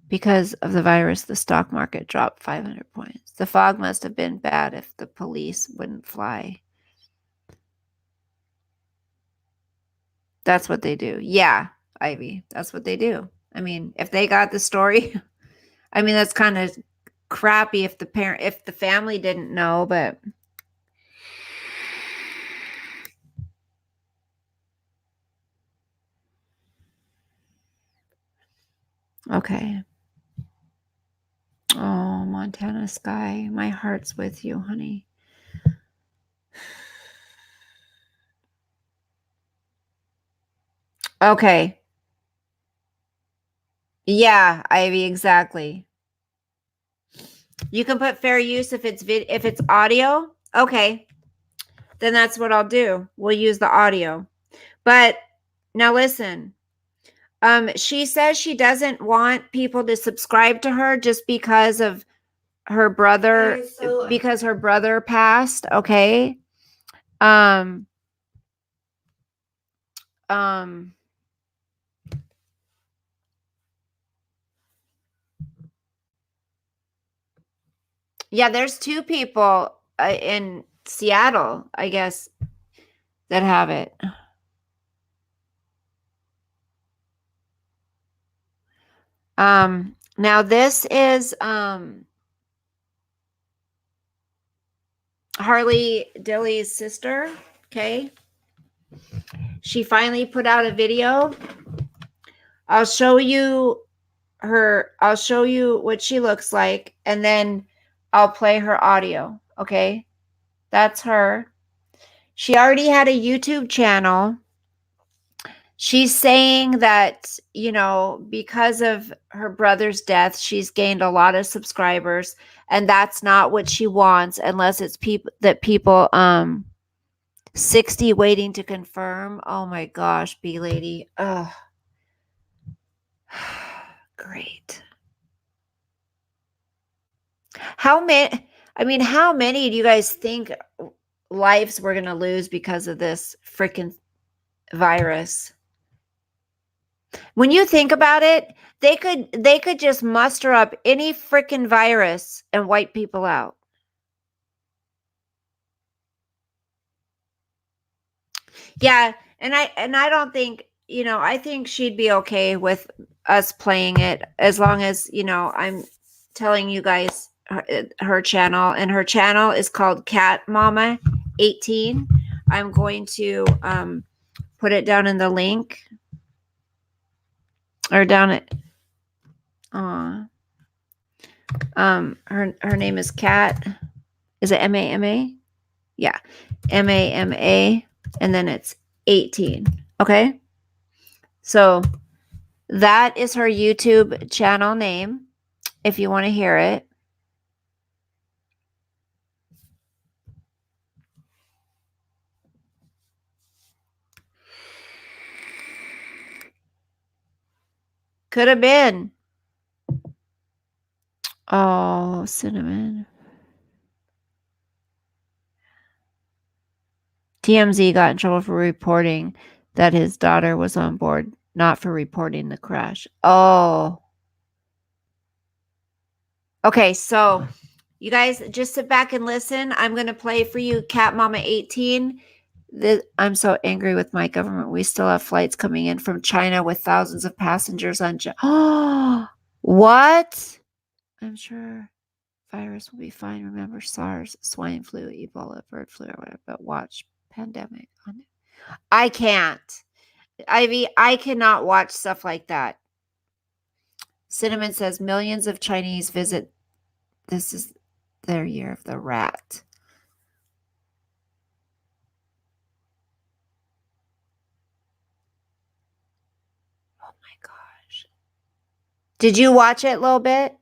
because of the virus, the stock market dropped 500 points. The fog must have been bad if the police wouldn't fly. That's what they do. Yeah, Ivy, that's what they do. I mean, if they got the story, I mean, that's kind of crappy if the family didn't know, but okay. Oh, Montana Sky, my heart's with you, honey. Okay. Yeah, Ivy, exactly. You can put fair use if it's audio. Okay, then that's what I'll do. We'll use the audio. But now listen. She says she doesn't want people to subscribe to her just because of her brother, because her brother passed. Okay. Um, um, yeah, there's two people in Seattle, I guess, that have it. Now this is Harley Dilly's sister. Okay. She finally put out a video. I'll show you I'll show you what she looks like, and then I'll play her audio. Okay. That's her. She already had a YouTube channel. She's saying that, because of her brother's death, she's gained a lot of subscribers, and that's not what she wants unless it's people 60 waiting to confirm. Oh my gosh, B lady. Oh, great. How many do you guys think lives we're going to lose because of this freaking virus? When you think about it, they could just muster up any freaking virus and wipe people out. Yeah, and I don't think, I think she'd be okay with us playing it as long as, I'm telling you guys her channel, and her channel is called Cat Mama 18. I'm going to put it down in the link, or down it. Her name is Cat. Is it Mama? Yeah. Mama, and then it's 18. Okay? So that is her YouTube channel name if you want to hear it. Could have been. Oh, cinnamon. TMZ got in trouble for reporting that his daughter was on board, not for reporting the crash. Oh. Okay, so you guys just sit back and listen. I'm going to play for you Cat Mama 18. I'm so angry with my government. We still have flights coming in from China with thousands of passengers on. Oh, what? I'm sure virus will be fine. Remember SARS, swine flu, Ebola, bird flu, or whatever. But watch pandemic on it. I can't. Ivy, I cannot watch stuff like that. Cinnamon says millions of Chinese visit. This is their year of the rat. Oh my gosh. Did you watch it a little bit?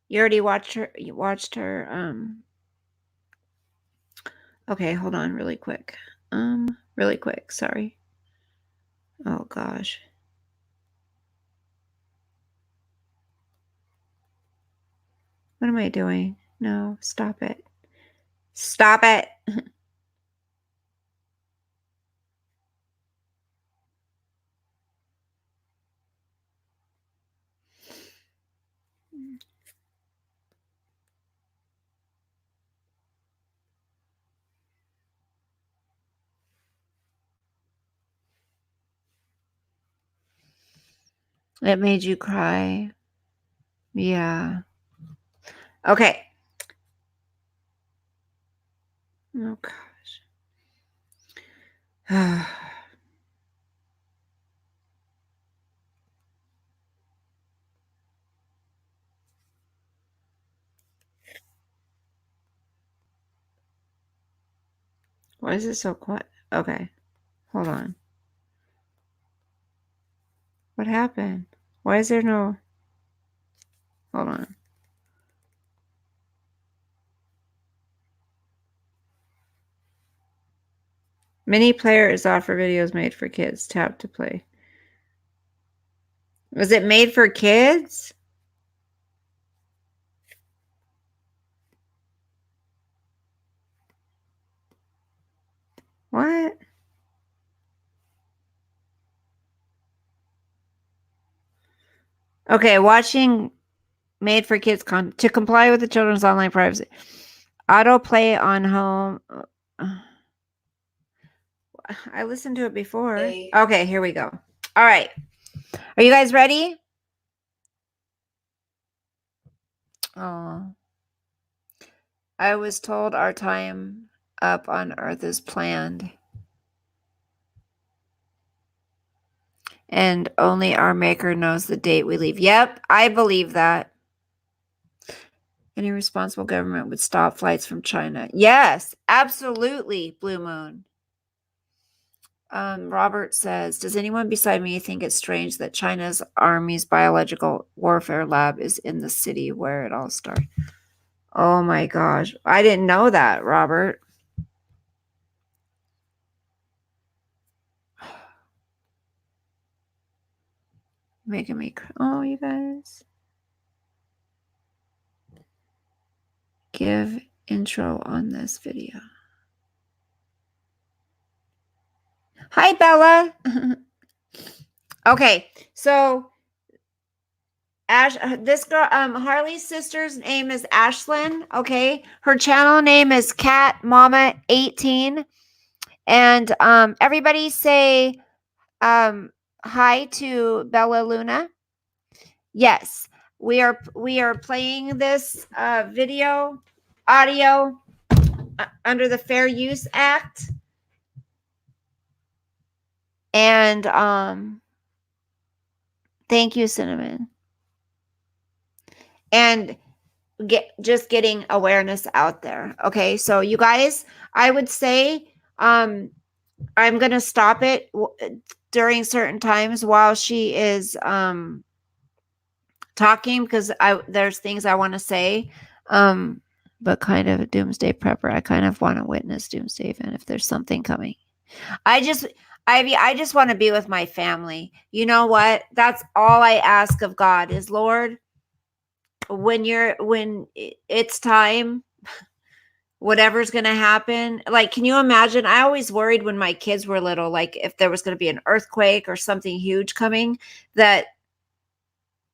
You already watched her. You watched her. Okay, hold on, really quick. Really quick. Sorry. Oh gosh. What am I doing? No, stop it. Stop it. It made you cry. Yeah. Okay. Oh gosh. Why is it so quiet? Okay. Hold on. What happened? Why is there no... Hold on. Many players offer videos made for kids. Tap to play. Was it made for kids? What? Okay, watching made for kids to comply with the children's online privacy. Autoplay on home. I listened to it before. Okay, here we go. All right. Are you guys ready? Oh. I was told our time up on Earth is planned. And only our maker knows the date we leave. Yep, I believe that. Any responsible government would stop flights from China. Yes, absolutely, Blue Moon. Robert says, does anyone beside me think it's strange that China's Army's biological warfare lab is in the city where it all started? Oh my gosh. I didn't know that, Robert. Making me cry. Oh, you guys. Give intro on this video. Hi, Bella. Okay, so this girl, Harley's sister's name is Ashlyn. Okay, her channel name is Cat Mama 18, and everybody say hi to Bella Luna. Yes, we are playing this audio under the Fair Use Act, and thank you, Cinnamon. And just getting awareness out there. Okay, so you guys, I would say I'm going to stop it during certain times while she is talking, because there's things I want to say, but kind of a doomsday prepper. I kind of want to witness doomsday event if there's something coming. I just want to be with my family. You know what? That's all I ask of God is, Lord, when it's time, whatever's going to happen. Like, can you imagine? I always worried when my kids were little, like if there was going to be an earthquake or something huge coming, that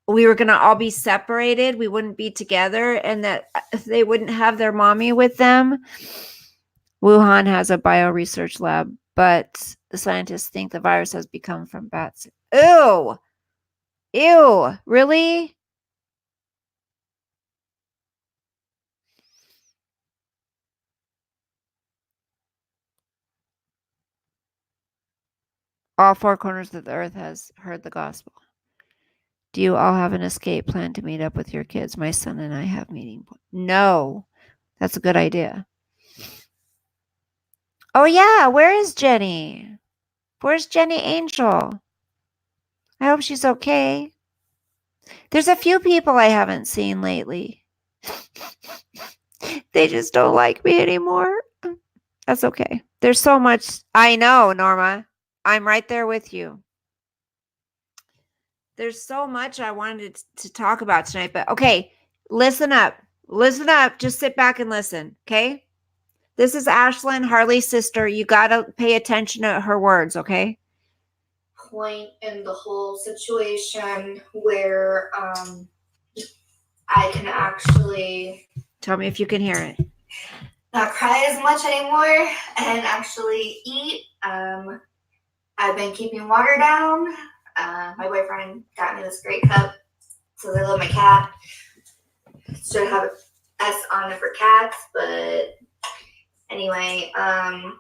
we were going to all be separated. We wouldn't be together, and that they wouldn't have their mommy with them. Wuhan has a bioresearch lab, but the scientists think the virus has become from bats. Ew. Really? All four corners of the earth has heard the gospel. Do you all have an escape plan to meet up with your kids? My son and I have meeting. No, that's a good idea. Oh yeah, where is Jenny? Where's Jenny Angel? I hope she's okay. There's a few people I haven't seen lately. They just don't like me anymore. That's okay. There's so much. I know, Norma. I'm right there with you. There's so much I wanted to talk about tonight, but okay, listen up. Listen up. Just sit back and listen, okay? This is Ashlyn, Harley's sister. You got to pay attention to her words, okay? Point in the whole situation where I can actually... Tell me if you can hear it. Not cry as much anymore and actually eat. I've been keeping water down. My boyfriend got me this great cup because I love my cat. Should have an S on it for cats, but anyway, I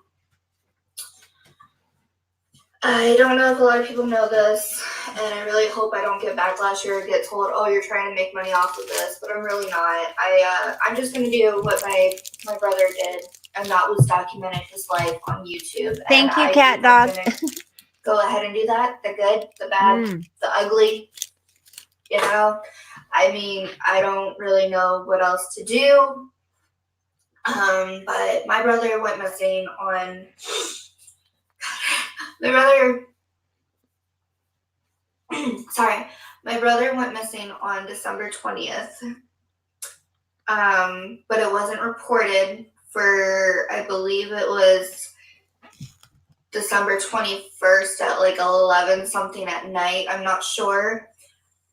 don't know if a lot of people know this, and I really hope I don't get backlash or get told, oh, you're trying to make money off of this, but I'm really not. I'm just going to do what my brother did, and that was documented his life on YouTube. Thank you, Cat Dog. go ahead and do that. The good, the bad, the ugly. You know, I mean, I don't really know what else to do. But my brother went missing on. My brother. Sorry, my brother went missing on December 20th. But it wasn't reported for, I believe it was December 21st at like 11 something at night. I'm not sure.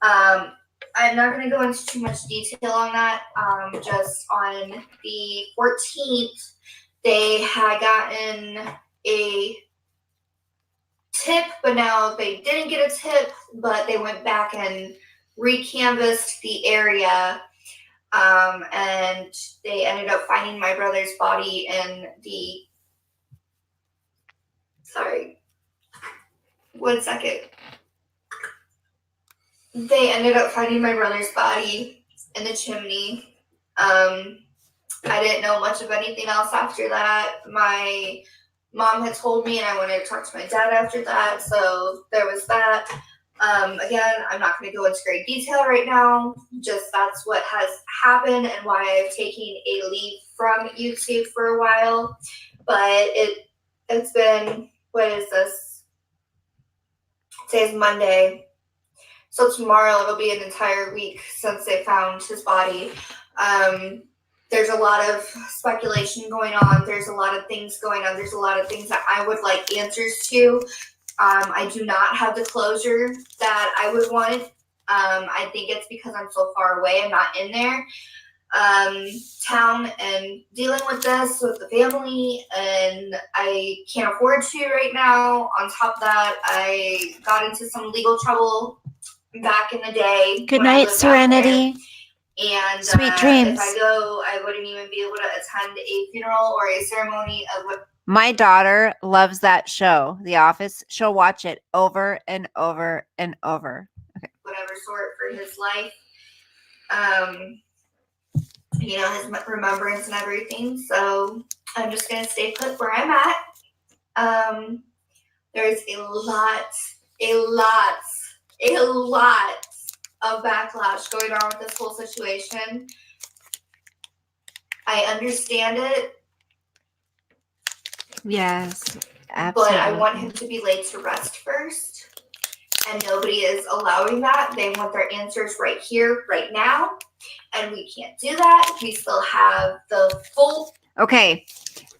I'm not going to go into too much detail on that. Just on the 14th, they had gotten a tip, but now they didn't get a tip, but they went back and recanvassed the area, and they ended up finding my brother's body in the, sorry, 1 second. They ended up finding my brother's body in the chimney. I didn't know much of anything else after that. My mom had told me, and I wanted to talk to my dad after that, so there was that. Again, I'm not going to go into great detail right now. Just that's what has happened and why I've taken a leave from YouTube for a while. But it's been, what is this? Today's Monday. So tomorrow it'll be an entire week since they found his body. There's a lot of speculation going on. There's a lot of things going on. There's a lot of things that I would like answers to. I do not have the closure that I would want. I think it's because I'm so far away. I'm not in there town and dealing with this with the family, and I can't afford to right now. On top of that, I got into some legal trouble back in the day. Good night, Serenity. And sweet dreams. If I go, I wouldn't even be able to attend a funeral or a ceremony of what. My daughter loves that show, The Office. She'll watch it over and over and over. Okay. Whatever sort for his life. His remembrance and everything. So I'm just going to stay put where I'm at. There's a lot of backlash going on with this whole situation. I understand it. Yes, absolutely. But I want him to be laid to rest first. And nobody is allowing that. They want their answers right here, right now. And we can't do that. We still have the full. Okay.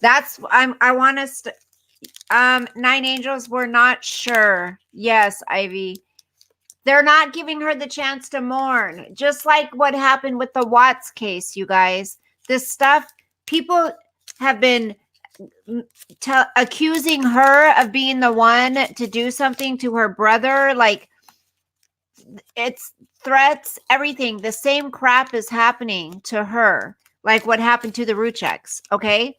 I want us to, Nine Angels, we're not sure. Yes, Ivy. They're not giving her the chance to mourn. Just like what happened with the Watts case, you guys. This stuff, people have been accusing her of being the one to do something to her brother. Like, it's threats, everything. The same crap is happening to her. Like what happened to the Rucheks, okay?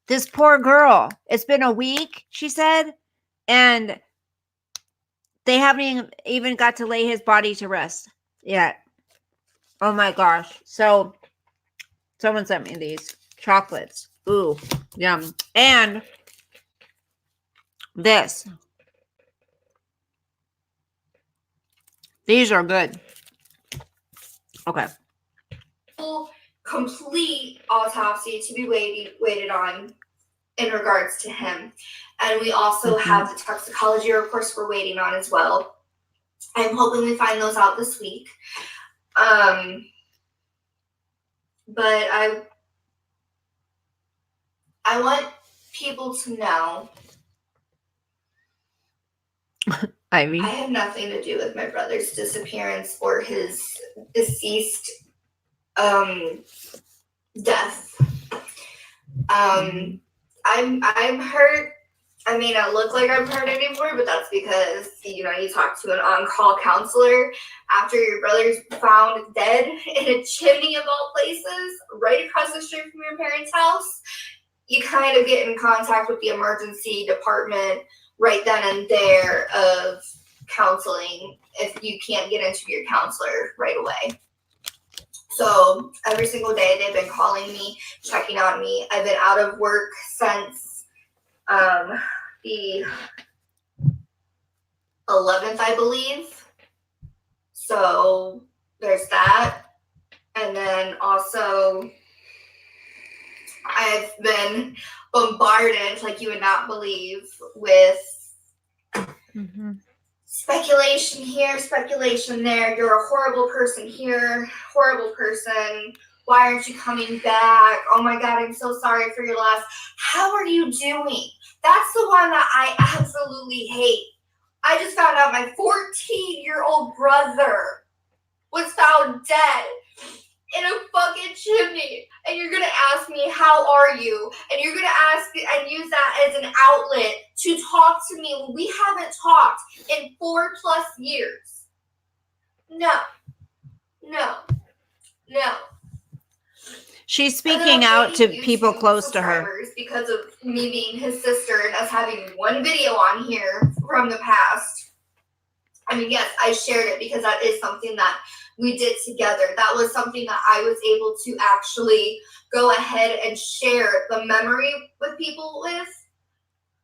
This poor girl. It's been a week, she said, and they haven't even got to lay his body to rest yet. Oh my gosh. So someone sent me these chocolates. Ooh, yum. And this. These are good. Okay. Complete autopsy to be waited on in regards to him. And we also have the toxicology reports we're waiting on as well. I'm hoping we find those out this week. But I want people to know Ivy. I have nothing to do with my brother's disappearance or his deceased death. I'm hurt. I may not look like I'm hurt anymore, but that's because, you talk to an on-call counselor after your brother's found dead in a chimney of all places, right across the street from your parents' house. You kind of get in contact with the emergency department right then and there of counseling if you can't get into your counselor right away. So every single day they've been calling me, checking on me. I've been out of work since the 11th, I believe. So there's that. And then also, I've been bombarded, like you would not believe, with speculation here, speculation there. You're a horrible person here, horrible person. Why aren't you coming back? Oh my God, I'm so sorry for your loss. How are you doing? That's the one that I absolutely hate. I just found out my 14-year-old brother was found dead in a fucking chimney, and you're gonna ask me, how are you? And you're gonna ask and use that as an outlet to talk to me when we haven't talked in 4+ years. No. She's speaking out to people close to her. Because of me being his sister and us having one video on here from the past. I mean, yes, I shared it because that is something that we did together. That was something that I was able to actually go ahead and share the memory with people with.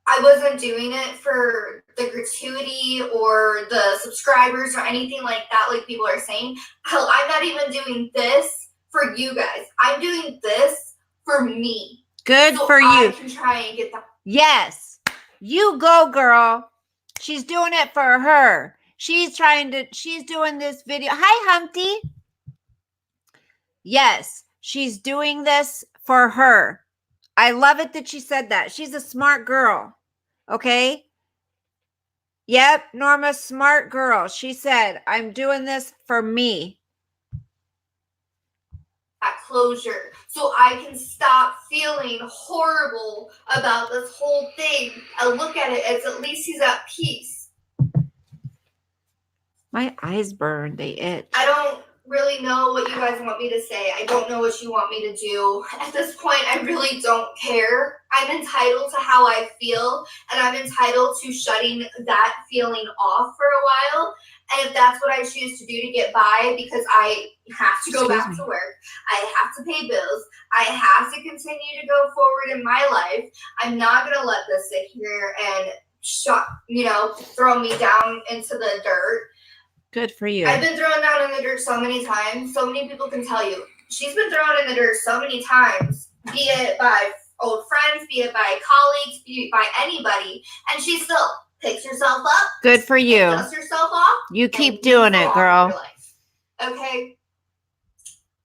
I wasn't doing it for the gratuity or the subscribers or anything like that, like people are saying. Hell, I'm not even doing this for you guys. I'm doing this for me. Good so for you. I can try and get that. Yes. You go, girl. She's doing it for her. She's doing this video. Hi, Humpty. Yes, she's doing this for her. I love it that she said that. She's a smart girl. Okay? Yep, Norma, smart girl. She said, I'm doing this for me. That closure. So I can stop feeling horrible about this whole thing and look at it as at least he's at peace. My eyes burn. They itch. I don't really know what you guys want me to say. I don't know what you want me to do. At this point, I really don't care. I'm entitled to how I feel, and I'm entitled to shutting that feeling off for a while. And if that's what I choose to do to get by, because I have to go back to work, I have to pay bills, I have to continue to go forward in my life, I'm not going to let this sit here and throw me down into the dirt. Good for you. I've been thrown down in the dirt so many times. So many people can tell you. She's been thrown in the dirt so many times, be it by old friends, be it by colleagues, be it by anybody, and she still picks herself up. Good for you. Dusts herself off. You keep doing it, girl. Okay.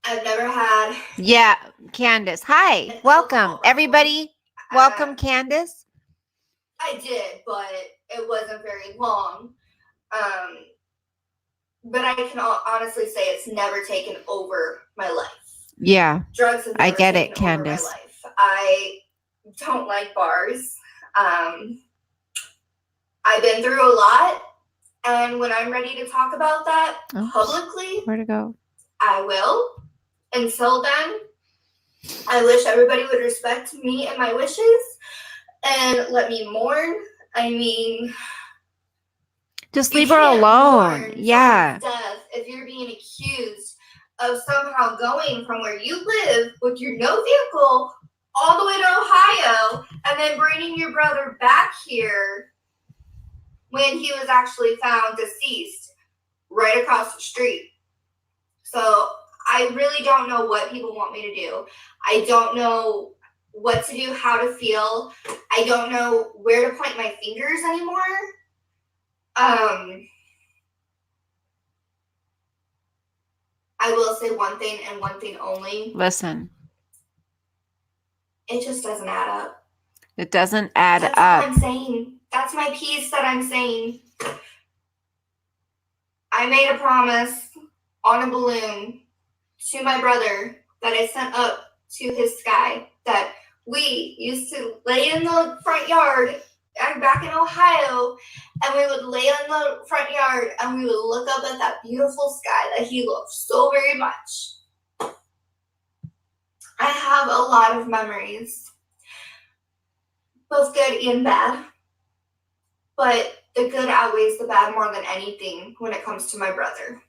I've never had. Yeah, Candace. Hi. Welcome, everybody. Welcome, Candace. I did, but it wasn't very long. But I can honestly say it's never taken over my life. Yeah. Drugs have never I get taken it, Candace. over my life. I don't like bars. I've been through a lot, and when I'm ready to talk about that publicly, where to go? I will. Until then, I wish everybody would respect me and my wishes and let me mourn. I mean, just leave her alone. Yeah. Death if you're being accused of somehow going from where you live with your no vehicle all the way to Ohio and then bringing your brother back here when he was actually found deceased right across the street. So I really don't know what people want me to do. I don't know what to do, how to feel. I don't know where to point my fingers anymore. I will say one thing and one thing only. Listen. It just doesn't add up. It doesn't add up. That's what I'm saying. That's my piece that I'm saying. I made a promise on a balloon to my brother that I sent up to his sky that we used to lay in the front yard back in Ohio, and we would lay in the front yard and we would look up at that beautiful sky that he loved so very much. I have a lot of memories, both good and bad, but the good outweighs the bad more than anything when it comes to my brother.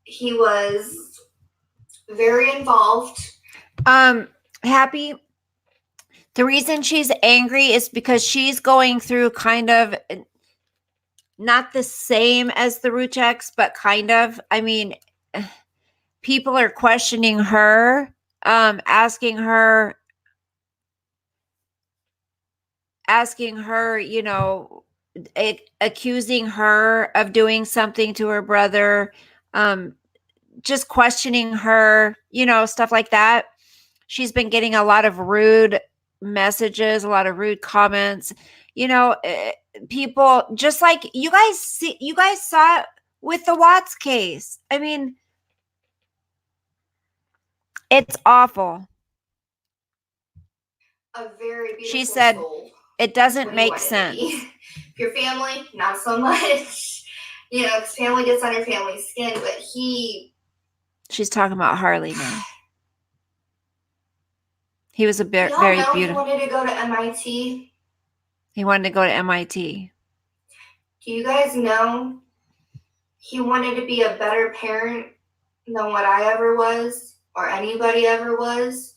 He was very involved. Happy. The reason she's angry is because she's going through kind of not the same as the root checks, but kind of. I mean, people are questioning her, asking her, you know, accusing her of doing something to her brother, just questioning her, you know, stuff like that. She's been getting a lot of rude messages, a lot of rude comments. You know, people just like you guys saw it with the Watts case. I mean, it's awful. A very beautiful She said, soul. it doesn't What do you make want it to sense. be? Your family, not so much. You know, because family gets under family's skin, but She's talking about Harley now. He was a very beautiful. beautiful. He wanted to go to MIT. He wanted to go to MIT. Do you guys know he wanted to be a better parent than what I ever was or anybody ever was?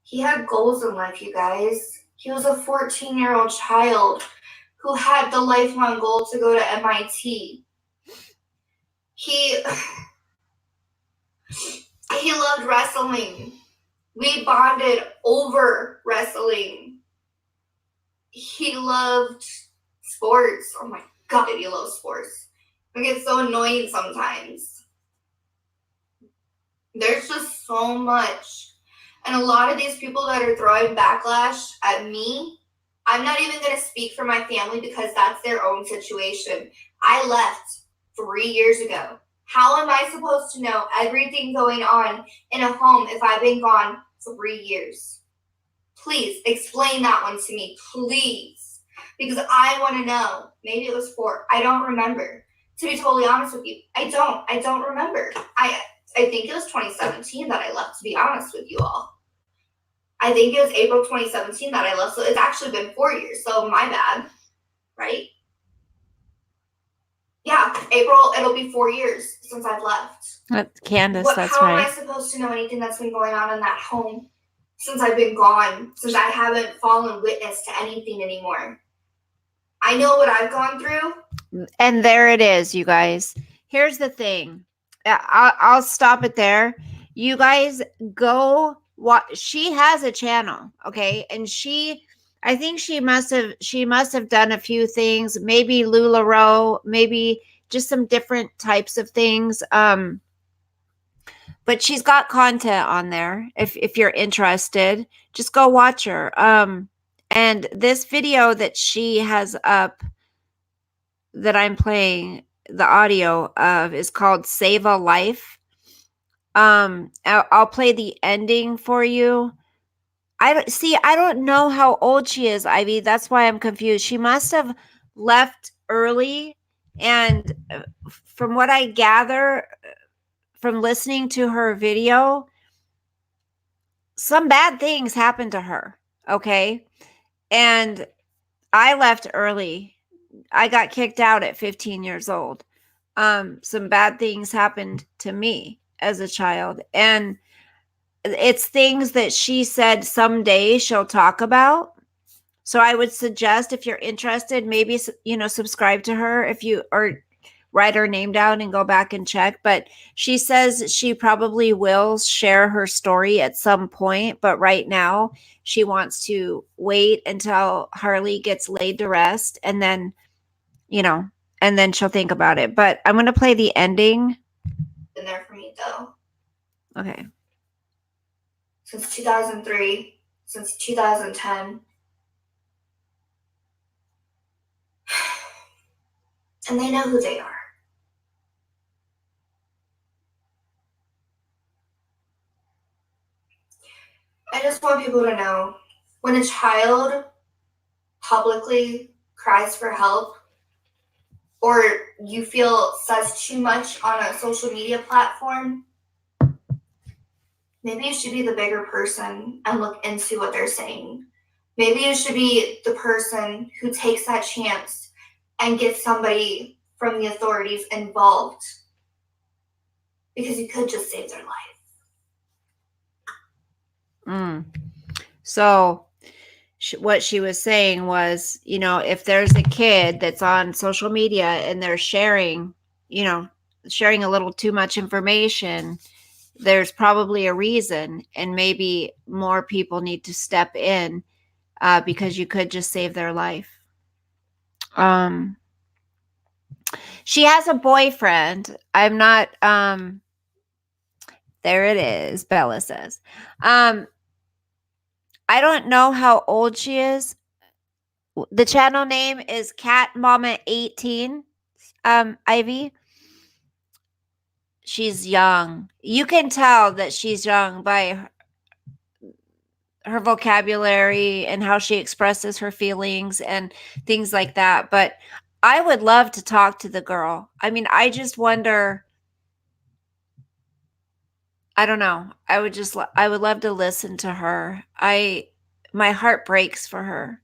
He had goals in life, you guys. He was a 14-year-old child who had the lifelong goal to go to MIT. He loved wrestling. We bonded over wrestling. He loved sports. Oh my God, did he love sports? I get so annoying sometimes. There's just so much. And a lot of these people that are throwing backlash at me, I'm not even going to speak for my family because that's their own situation. I left 3 years ago. How am I supposed to know everything going on in a home if I've been gone 3 years? Please explain that one to me, please. Because I want to know. Maybe it was 4. I don't remember. To be totally honest with you, I don't remember. I think it was 2017 that I left, to be honest with you all. I think it was April 2017 that I left, so it's actually been 4 years, so my bad, right? Yeah, April, it'll be 4 years since I've left. Candace, that's How right. am I supposed to know anything that's been going on in that home since I've been gone, since I haven't fallen witness to anything anymore? I know what I've gone through. And there it is, you guys. Here's the thing. I'll stop it there. You guys go watch. She has a channel, okay? And I think she must have done a few things, maybe LuLaRoe, maybe just some different types of things. But she's got content on there. If you're interested, just go watch her. And this video that she has up that I'm playing the audio of is called Save a Life. I'll play the ending for you. I don't know how old she is, Ivy. That's why I'm confused. She must have left early, and from what I gather from listening to her video, some bad things happened to her. Okay. And I left early. I got kicked out at 15 years old. Some bad things happened to me as a child. And it's things that she said someday she'll talk about. So I would suggest, if you're interested, maybe, subscribe to her if you, or write her name down and go back and check. But she says she probably will share her story at some point. But right now she wants to wait until Harley gets laid to rest, and then, and then she'll think about it. But I'm going to play the ending. Been there for me though. Okay. Since 2003, since 2010. And they know who they are. I just want people to know, when a child publicly cries for help, or you feel says too much on a social media platform, maybe you should be the bigger person and look into what they're saying. Maybe you should be the person who takes that chance and gets somebody from the authorities involved, because you could just save their life. So what she was saying was, if there's a kid that's on social media and they're sharing, sharing a little too much information, there's probably a reason, and maybe more people need to step in, because you could just save their life. She has a boyfriend. I'm not, there it is, Bella says. I don't know how old she is. The channel name is Cat Mama 18. Ivy. She's young. You can tell that she's young by her vocabulary and how she expresses her feelings and things like that. But I would love to talk to the girl. I mean, I just wonder. I don't know. I would love to listen to her. My heart breaks for her.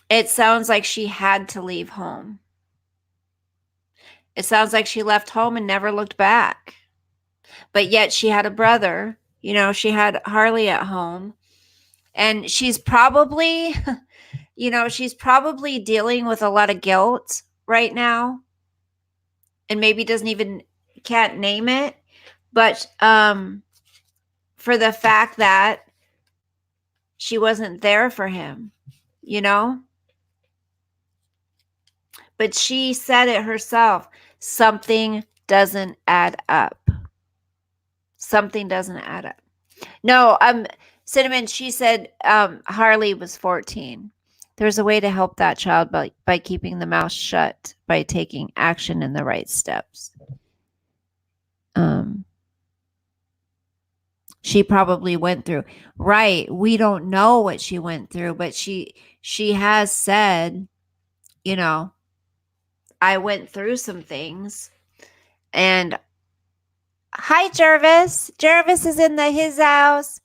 It sounds like she had to leave home. It sounds like she left home and never looked back. But yet she had a brother. She had Harley at home. And she's probably, she's probably dealing with a lot of guilt right now. And maybe can't name it. But for the fact that she wasn't there for him, But she said it herself. Something doesn't add up. Something doesn't add up. No, Cinnamon, she said Harley was 14. There's a way to help that child by keeping the mouth shut, by taking action in the right steps. She probably went through. Right. We don't know what she went through, but she has said, I went through some things. And hi, Jervis. Jervis is in his house.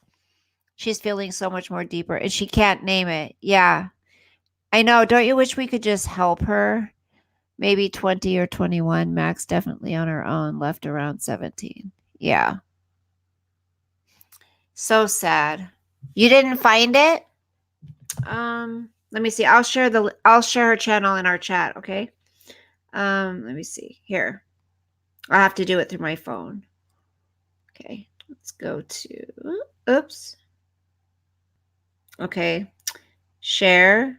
She's feeling so much more deeper, and she can't name it. Yeah, I know. Don't you wish we could just help her? Maybe 20 or 21. Max definitely on her own. Left around 17. Yeah. So sad. You didn't find it? Let me see. I'll share her channel in our chat, okay? Let me see. Here. I'll have to do it through my phone. Okay. Let's go to, oops. Okay. Share.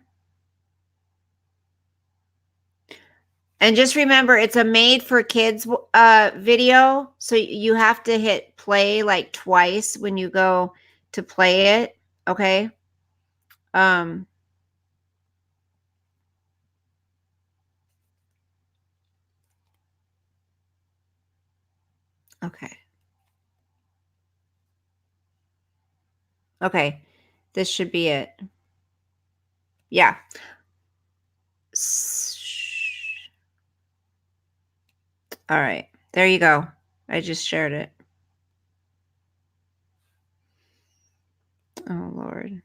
And just remember, it's a made for kids video. So you have to hit play like twice when you go to play it. Okay. Okay. Okay. This should be it. Yeah. All right. There you go. I just shared it. Oh, Lord.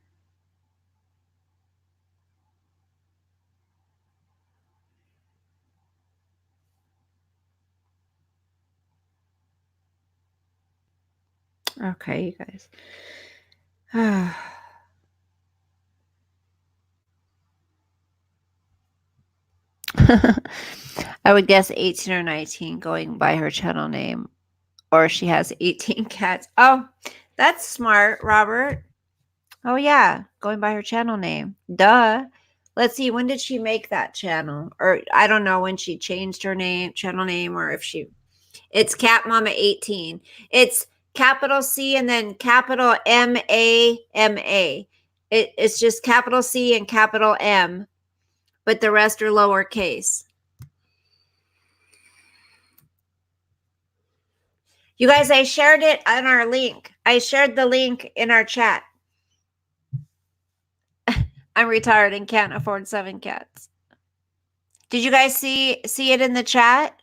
Okay, you guys. I would guess 18 or 19 going by her channel name, or she has 18 cats. Oh, that's smart, Robert. Oh, yeah, going by her channel name. Duh. Let's see, when did she make that channel? Or I don't know when she changed her channel name, or if it's Cat Mama 18. It's capital C and then capital MAMA. It's just capital C and capital M, but the rest are lowercase. You guys, I shared it on our link. I shared the link in our chat. I'm retired and can't afford 7 cats. Did you guys see it in the chat?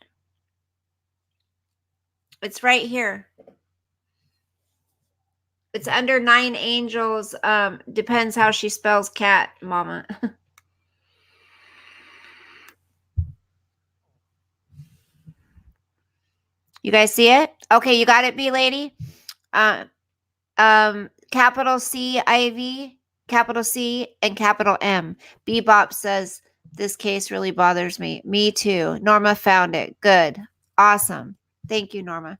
It's right here. It's under 9 angels. Depends how she spells cat, Mama. You guys see it? Okay, you got it, B lady. Cat capital C, Ivy, capital C, and capital M. Bebop says, this case really bothers me. Me too. Norma found it. Good. Awesome. Thank you, Norma.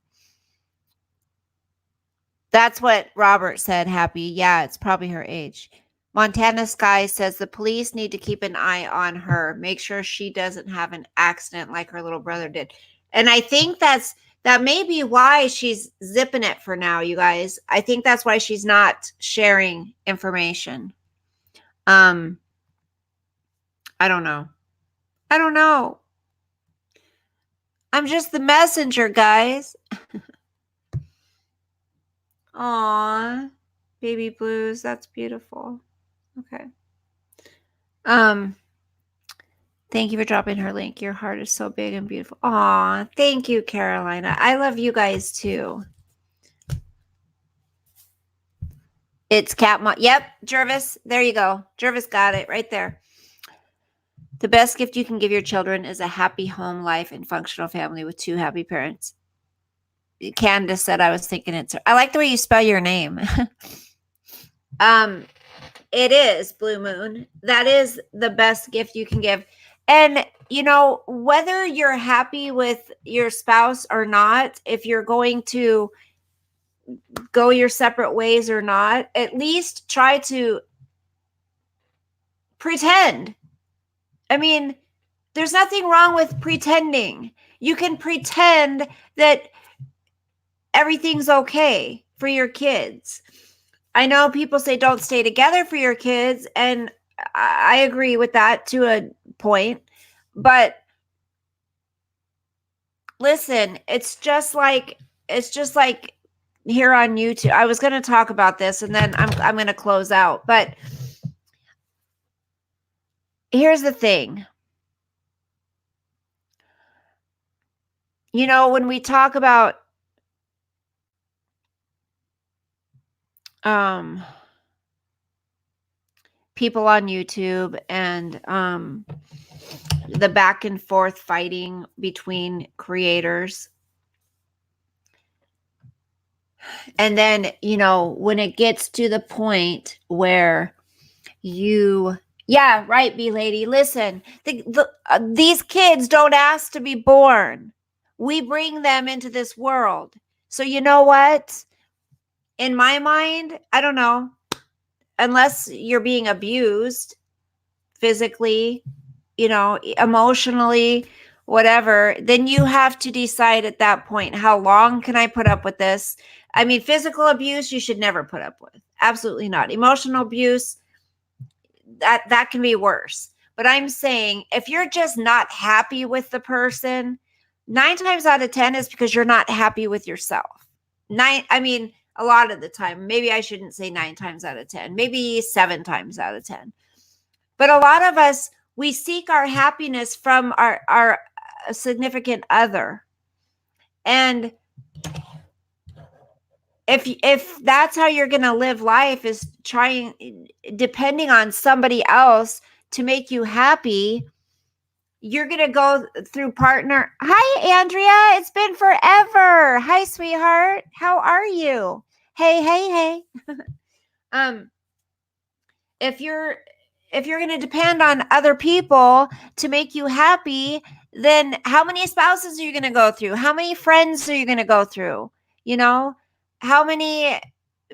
That's what Robert said, Happy. Yeah, it's probably her age. Montana Sky says the police need to keep an eye on her. Make sure she doesn't have an accident like her little brother did. And I think that may be why she's zipping it for now, you guys. I think that's why she's not sharing information. I don't know. I don't know. I'm just the messenger, guys. Aw, baby blues. That's beautiful. Okay. Thank you for dropping her link. Your heart is so big and beautiful. Aw, thank you, Carolina. I love you guys too. It's Cat Mom. Yep, Jervis. There you go. Jervis got it right there. The best gift you can give your children is a happy home life and functional family with 2 happy parents. Candace said, I was thinking it's. I like the way you spell your name. It is Blue Moon. That is the best gift you can give. And, you know, whether you're happy with your spouse or not, if you're going to go your separate ways or not, at least try to pretend. I mean, there's nothing wrong with pretending. You can pretend that everything's okay for your kids. I know people say don't stay together for your kids, and I agree with that to a point. But listen, it's just like here on YouTube. I was going to talk about this, and then I'm going to close out. But here's the thing. You know, when we talk about people on YouTube and the back and forth fighting between creators, and then, you know, when it gets to the point where yeah, right, B lady, listen, these kids don't ask to be born. We bring them into this world. So you know what? In my mind, I don't know, unless you're being abused physically, you know, emotionally, whatever, then you have to decide at that point, how long can I put up with this? I mean, physical abuse, you should never put up with. Absolutely not. Emotional abuse, that can be worse. But I'm saying, if you're just not happy with the person, 9 times out of 10 is because you're not happy with yourself. A lot of the time. Maybe I shouldn't say 9 times out of 10. Maybe 7 times out of 10. But a lot of us, we seek our happiness from our significant other. And if that's how you're going to live life, is depending on somebody else to make you happy, you're going to go through partner. Hi, Andrea. It's been forever. Hi, sweetheart. How are you? Hey. If you're going to depend on other people to make you happy, then how many spouses are you going to go through? How many friends are you going to go through? You know, how many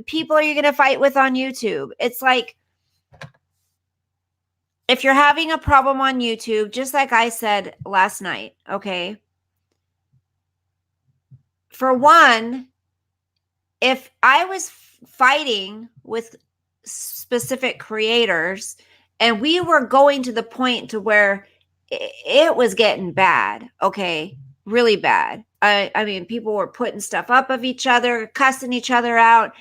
people are you going to fight with on YouTube? It's like, if you're having a problem on YouTube, just like I said last night, okay? For one, if I was fighting with specific creators and we were going to the point to where it was getting bad, okay? Really bad. I mean, people were putting stuff up of each other, cussing each other out,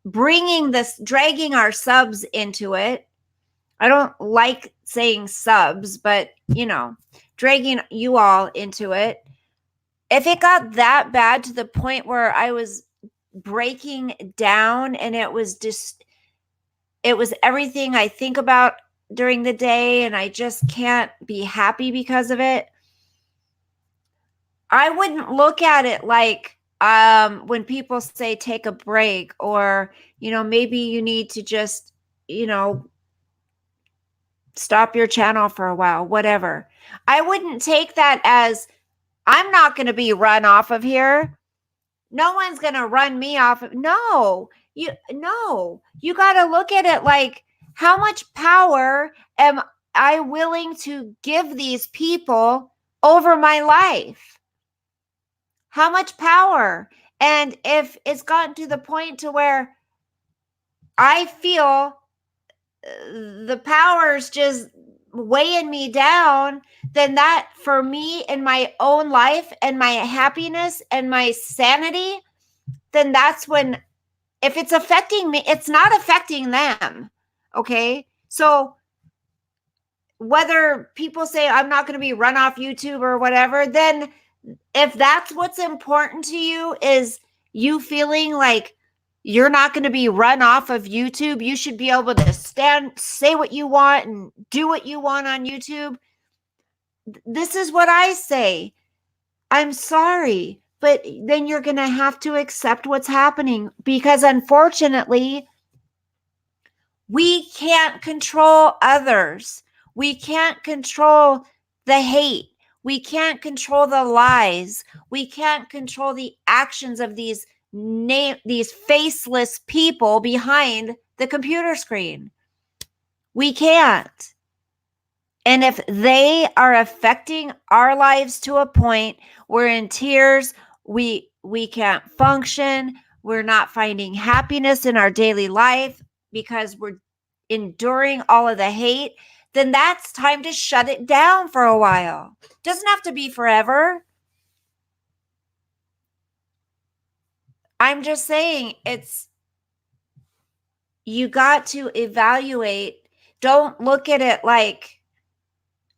dragging our subs into it. I don't like saying subs, but, you know, dragging you all into it. If it got that bad to the point where I was breaking down and it was everything I think about during the day and I just can't be happy because of it, I wouldn't look at it like when people say take a break, or, maybe you need to just, stop your channel for a while, whatever. I wouldn't take that as I'm not going to be run off of here. No one's going to run me off. No, you got to look at it like, how much power am I willing to give these people over my life? How much power? And if it's gotten to the point to where I feel the power's just weighing me down, then that, for me in my own life and my happiness and my sanity, then that's when, if it's affecting me, it's not affecting them. Okay. So whether people say I'm not going to be run off YouTube or whatever, then if that's what's important to you, is you feeling like you're not going to be run off of YouTube, you should be able to say what you want and do what you want on YouTube. This is what I say. I'm sorry, but then you're going to have to accept what's happening, because unfortunately, we can't control others. We can't control the hate. We can't control the lies. We can't control the actions of these faceless people behind the computer screen. We can't. And if they are affecting our lives to a point, we're in tears, we can't function, we're not finding happiness in our daily life because we're enduring all of the hate, then that's time to shut it down for a while. Doesn't have to be forever. I'm just saying, you got to evaluate. Don't look at it like,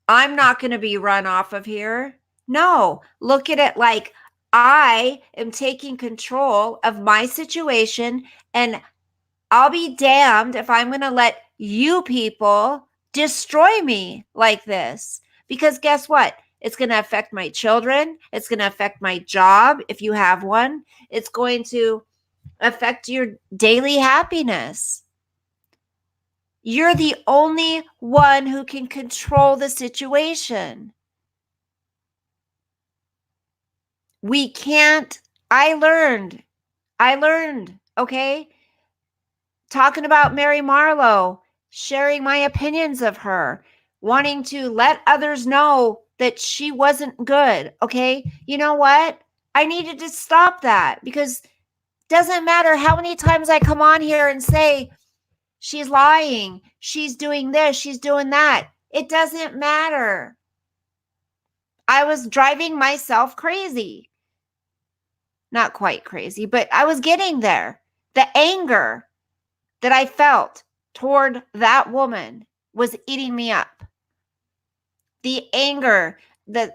I'm not going to be run off of here. No, look at it like, I am taking control of my situation, and I'll be damned if I'm going to let you people destroy me like this. Because guess what? It's going to affect my children. It's going to affect my job, if you have one. It's going to affect your daily happiness. You're the only one who can control the situation. We can't. I learned, okay? Talking about Mary Marlowe, sharing my opinions of her, wanting to let others know that she wasn't good, okay? You know what? I needed to stop that, because it doesn't matter how many times I come on here and say, she's lying, she's doing this, she's doing that. It doesn't matter. I was driving myself crazy. Not quite crazy, but I was getting there. The anger that I felt toward that woman was eating me up. The anger, the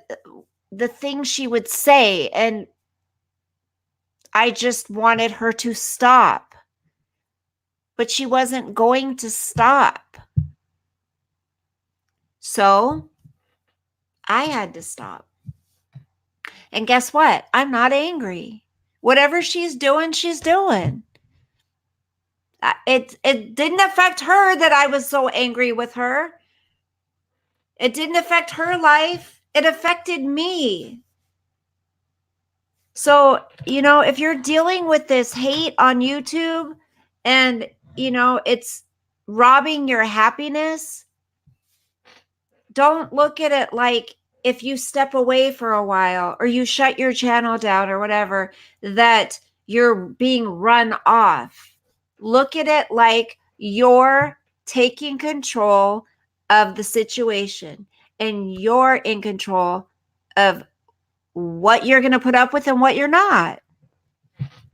things she would say, and I just wanted her to stop. But she wasn't going to stop. So I had to stop. And guess what? I'm not angry. Whatever she's doing, she's doing. It didn't affect her that I was so angry with her. It didn't affect her life. It affected me. So, if you're dealing with this hate on YouTube and, it's robbing your happiness, don't look at it like, if you step away for a while or you shut your channel down or whatever, that you're being run off. Look at it like you're taking control of the situation, and you're in control of what you're going to put up with and what you're not.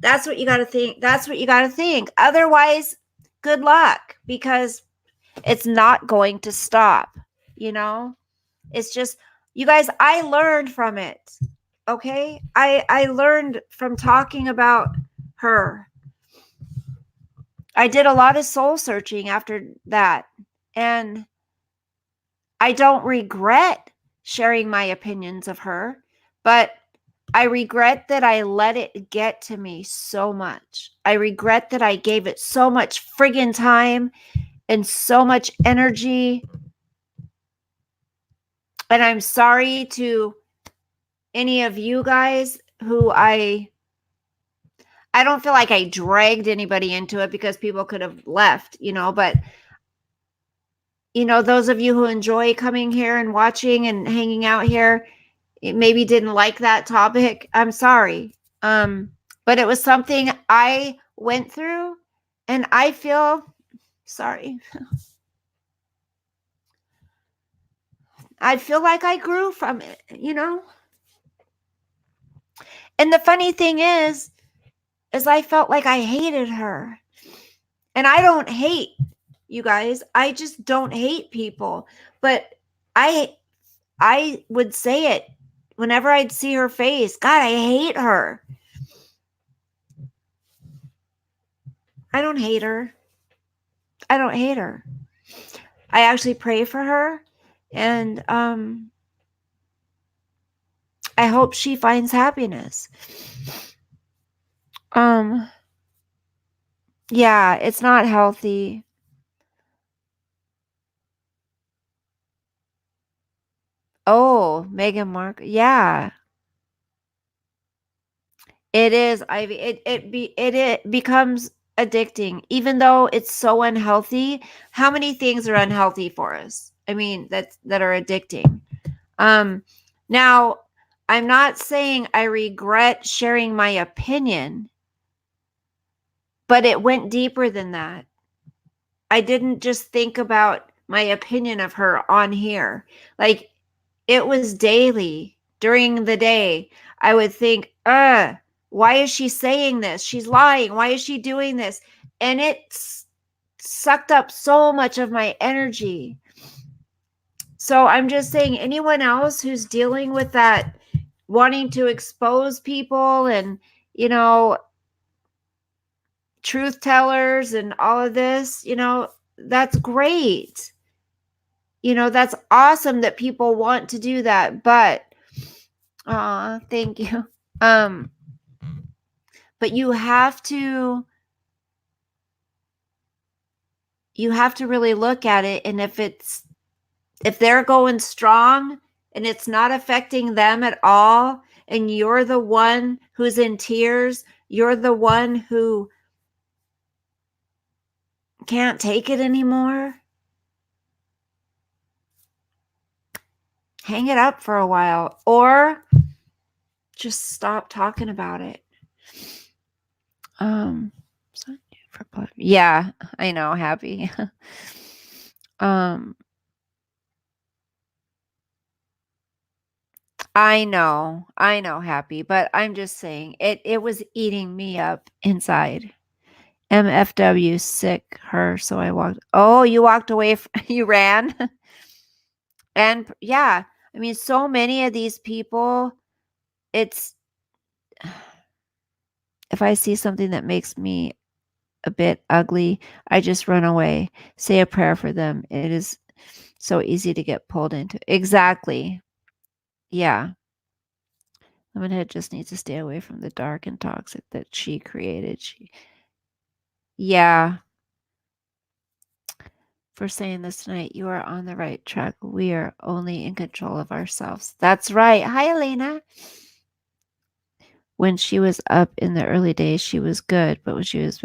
That's what you got to think. Otherwise, good luck, because it's not going to stop. It's just, you guys, I learned from it. Okay. I learned from talking about her. I did a lot of soul searching after that, and I don't regret sharing my opinions of her, but I regret that I let it get to me so much. I regret that I gave it so much friggin' time and so much energy. And I'm sorry to any of you guys who I don't feel like I dragged anybody into it because people could have left, but those of you who enjoy coming here and watching and hanging out here, maybe didn't like that topic. I'm sorry. But it was something I went through and I feel sorry. I feel like I grew from it, And the funny thing is I felt like I hated her. And I don't hate you guys. I just don't hate people. But I would say it whenever I'd see her face. God, I hate her. I don't hate her. I don't hate her. I actually pray for her, and I hope she finds happiness. Yeah, it's not healthy. Oh, Meghan Markle. Yeah. It is, Ivy. It becomes addicting, even though it's so unhealthy. How many things are unhealthy for us? I mean, that are addicting. Now, I'm not saying I regret sharing my opinion, but it went deeper than that. I didn't just think about my opinion of her on here. Like, it was daily during the day. I would think, why is she saying this? She's lying. Why is she doing this? And it sucked up so much of my energy. So I'm just saying, anyone else who's dealing with that, wanting to expose people and, truth tellers and all of this, that's great. That's awesome that people want to do that, but thank you. But you have to really look at it, and if they're going strong and it's not affecting them at all, and you're the one who's in tears, you're the one who can't take it anymore, hang it up for a while or just stop talking about it. Yeah, I know, happy. I know, happy, but I'm just saying it was eating me up inside. MFW sick her, so I walked. Oh, you walked away. You ran. And yeah, I mean, so many of these people, it's, if I see something that makes me a bit ugly, I just run away, say a prayer for them. It is so easy to get pulled into. Exactly. Yeah. Lemonhead just needs to stay away from the dark and toxic that she created. Yeah. For saying this tonight, you are on the right track. We are only in control of ourselves. That's right. Hi, Elena. When she was up in the early days, she was good, but when she was,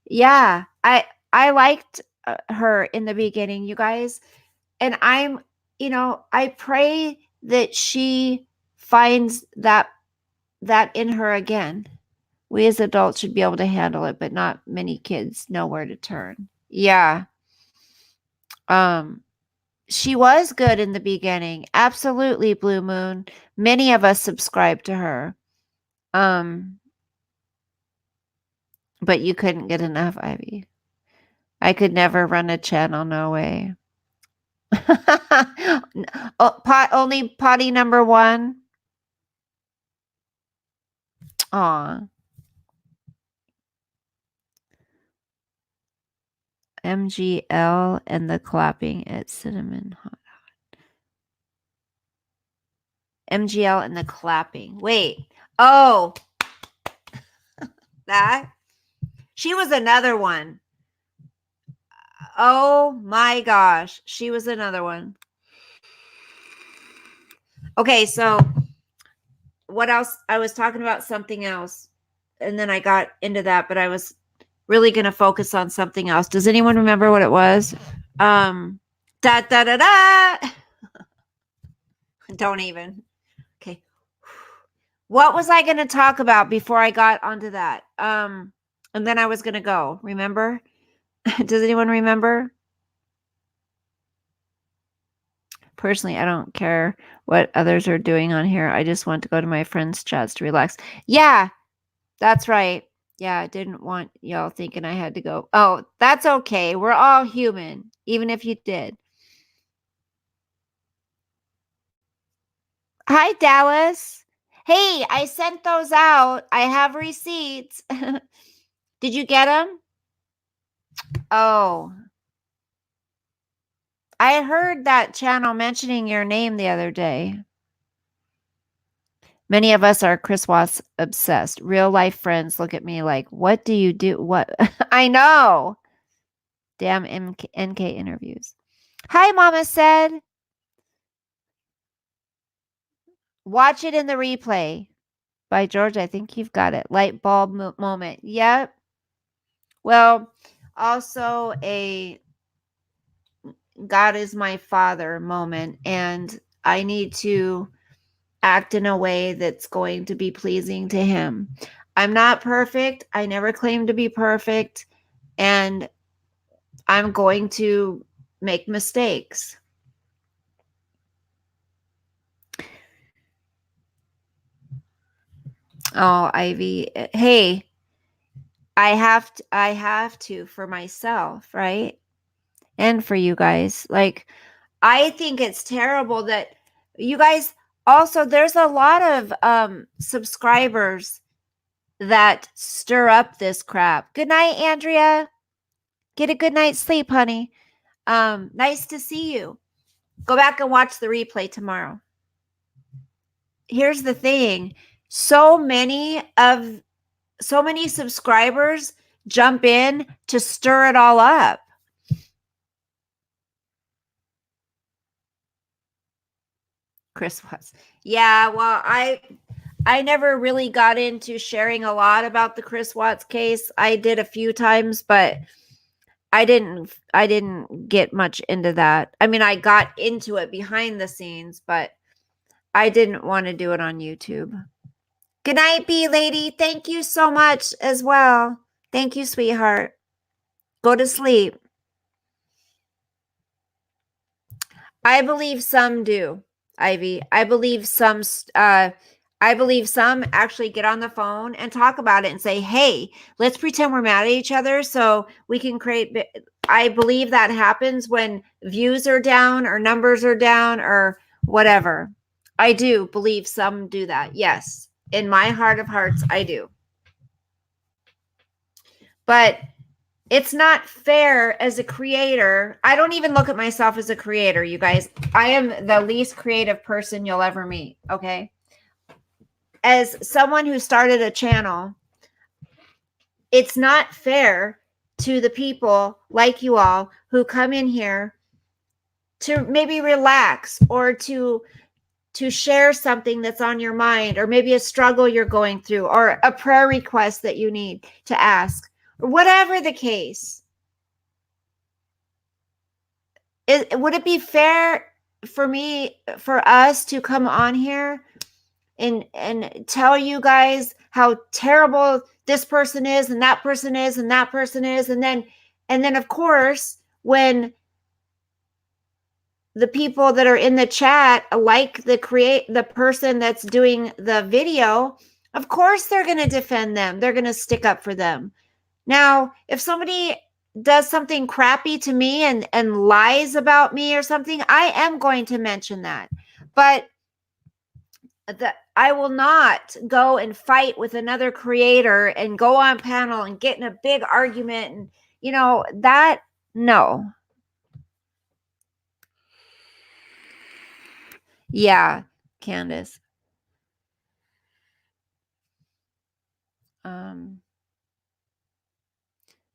yeah, I liked her in the beginning, you guys, and I pray that she finds that in her again. We as adults should be able to handle it, but not many kids know where to turn. Yeah. She was good in the beginning. Absolutely, Blue Moon. Many of us subscribe to her. But you couldn't get enough, Ivy. I could never run a channel, no way. Only potty number 1. Aw. MGL and the clapping at Cinnamon Hot. MGL and the clapping. Wait, Oh, that. She was another one. Oh my gosh. She was another one. Okay, so what else? I was talking about something else, and then I got into that, but I was really going to focus on something else. Does anyone remember what it was? Da da da da. Don't even. Okay. What was I going to talk about before I got onto that? And then I was going to go. Remember? Does anyone remember? Personally, I don't care what others are doing on here. I just want to go to my friends' chats to relax. Yeah, that's right. Yeah, I didn't want y'all thinking I had to go. Oh, that's okay. We're all human, even if you did. Hi, Dallas. Hey, I sent those out. I have receipts. Did you get them? Oh, I heard that channel mentioning your name the other day. Many of us are Chris Watts obsessed. Real life friends look at me like, what do you do? What? I know. Damn NK interviews. Hi, Mama said. Watch it in the replay. By George, I think you've got it. Light bulb moment. Yep. Well, also a God is my father moment. And I need to act in a way that's going to be pleasing to him. I'm not perfect. I never claim to be perfect. And I'm going to make mistakes. Oh, Ivy. Hey, I have to for myself, right? And for you guys. Like, I think it's terrible that you guys also, there's a lot of subscribers that stir up this crap. Good night, Andrea. Get a good night's sleep, honey. Nice to see you. Go back and watch the replay tomorrow. Here's the thing. So many subscribers jump in to stir it all up. Chris was. Yeah, well, I never really got into sharing a lot about the Chris Watts case. I did a few times, but I didn't get much into that. I mean, I got into it behind the scenes, but I didn't want to do it on YouTube. Good night, B lady. Thank you so much as well. Thank you, sweetheart. Go to sleep. I believe some do, Ivy. I believe some actually get on the phone and talk about it and say, "Hey, let's pretend we're mad at each other so we can create." I believe that happens when views are down or numbers are down or whatever. I do believe some do that. Yes. In my heart of hearts, I do. But it's not fair as a creator. I don't even look at myself as a creator, you guys. I am the least creative person you'll ever meet, okay? As someone who started a channel, it's not fair to the people like you all who come in here to maybe relax or to share something that's on your mind, or maybe a struggle you're going through, or a prayer request that you need to ask, or whatever the case. Would it be fair for us to come on here and tell you guys how terrible this person is and that person is and that person is, and then of course when the people that are in the chat like the person that's doing the video, of course they're going to defend them, they're going to stick up for them. Now, if somebody does something crappy to me and lies about me or something, I am going to mention that. But I will not go and fight with another creator and go on panel and get in a big argument and that, no. Yeah, Candace.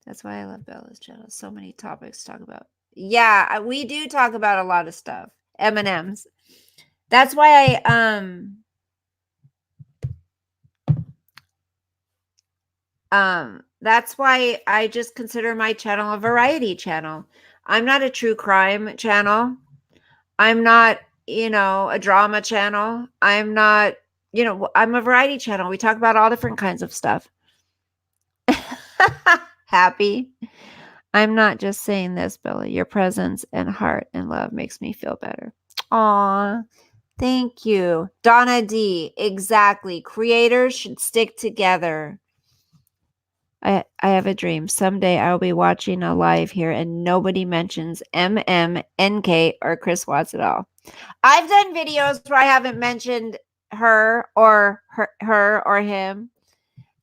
That's why I love Bella's channel. So many topics to talk about. Yeah, we do talk about a lot of stuff. M&Ms. That's why that's why I just consider my channel a variety channel. I'm not a true crime channel. I'm not, a drama channel. I'm not, I'm a variety channel. We talk about all different kinds of stuff. Happy. I'm not just saying this, Billy. Your presence and heart and love makes me feel better. Aw, thank you. Donna D. Exactly. Creators should stick together. I have a dream. Someday I will be watching a live here and nobody mentions NK, or Chris Watts at all. I've done videos where I haven't mentioned her or him.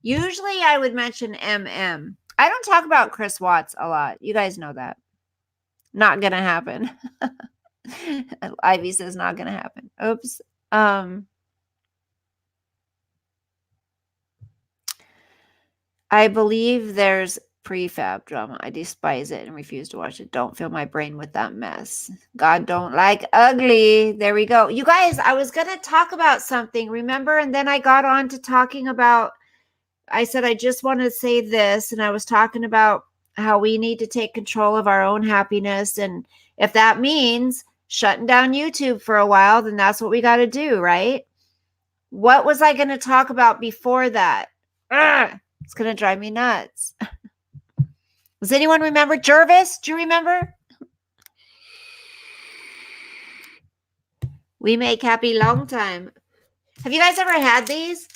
Usually I would mention MM. I don't talk about Chris Watts a lot. You guys know that. Not gonna happen. Ivy says not gonna happen. Oops. I believe there's prefab drama. I despise it and refuse to watch it. Don't fill my brain with that mess. God don't like ugly. There we go. You guys, I was gonna talk about something, remember? And then I got on to talking about, I said I just want to say this, and I was talking about how we need to take control of our own happiness, and if that means shutting down YouTube for a while, then that's what we got to do, right? What was I going to talk about before that? Ugh, it's going to drive me nuts. Does anyone remember? Jervis, do you remember? We make happy long time. Have you guys ever had these?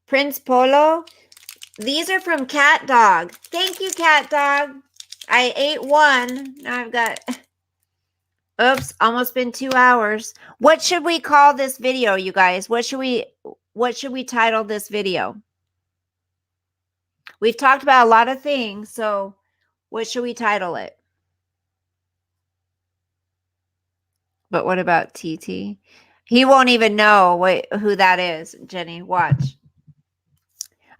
Prince Polo? These are from Cat Dog. Thank you, Cat Dog. I ate one. Now I've got... Oops, almost been 2 hours. What should we call this video, you guys? What should we title this video? We've talked about a lot of things, so what should we title it? But what about TT? He won't even know who that is, Jenny. Watch.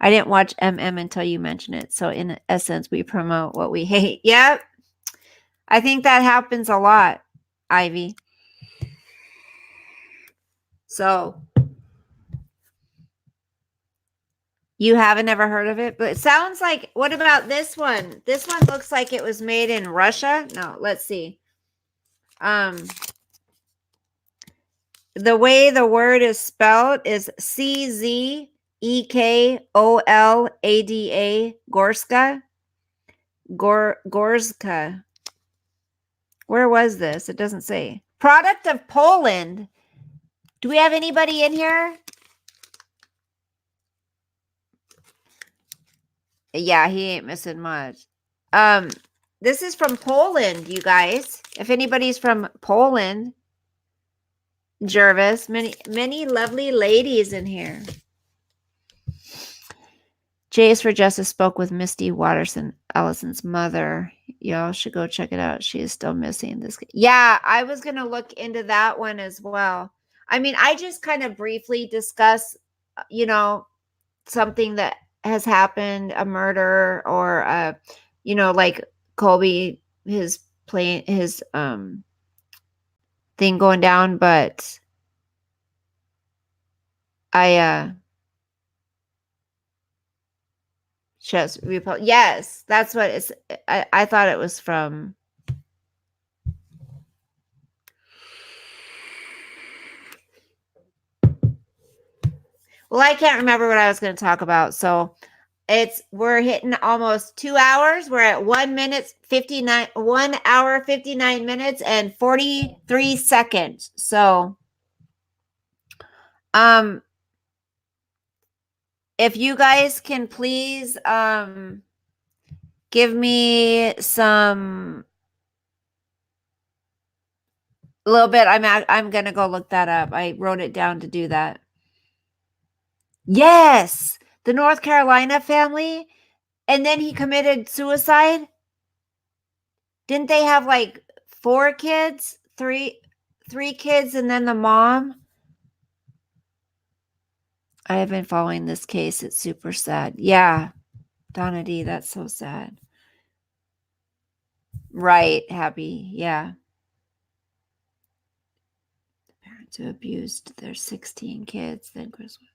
I didn't watch MM until you mentioned it. So in essence, we promote what we hate. Yep. I think that happens a lot, Ivy. So you haven't ever heard of it, but it sounds like, what about this one? This one looks like it was made in Russia. No, let's see. The way the word is spelled is CZEKOLADA, Gorska. Gorska. Where was this? It doesn't say. Product of Poland. Do we have anybody in here? Yeah, he ain't missing much. This is from Poland, you guys. If anybody's from Poland, Jervis, many lovely ladies in here. Jace for Justice spoke with Misty Watterson, Allison's mother. Y'all should go check it out. She is still missing this. Yeah, I was going to look into that one as well. I mean, I just kind of briefly discuss, something that has happened, a murder or, like Colby, his thing going down. But yes, that's what it's. I thought it was from. Well, I can't remember what I was going to talk about. So we're hitting almost 2 hours. We're at 1 hour, 59 minutes and 43 seconds. So, if you guys can please, give me some a little bit. I'm going to go look that up. I wrote it down to do that. Yes, the North Carolina family. And then he committed suicide. Didn't they have like 4 kids? Three kids and then the mom? I have been following this case. It's super sad. Yeah. Donna D, that's so sad. Right, Happy. Yeah. Parents who abused their 16 kids, then Chris was.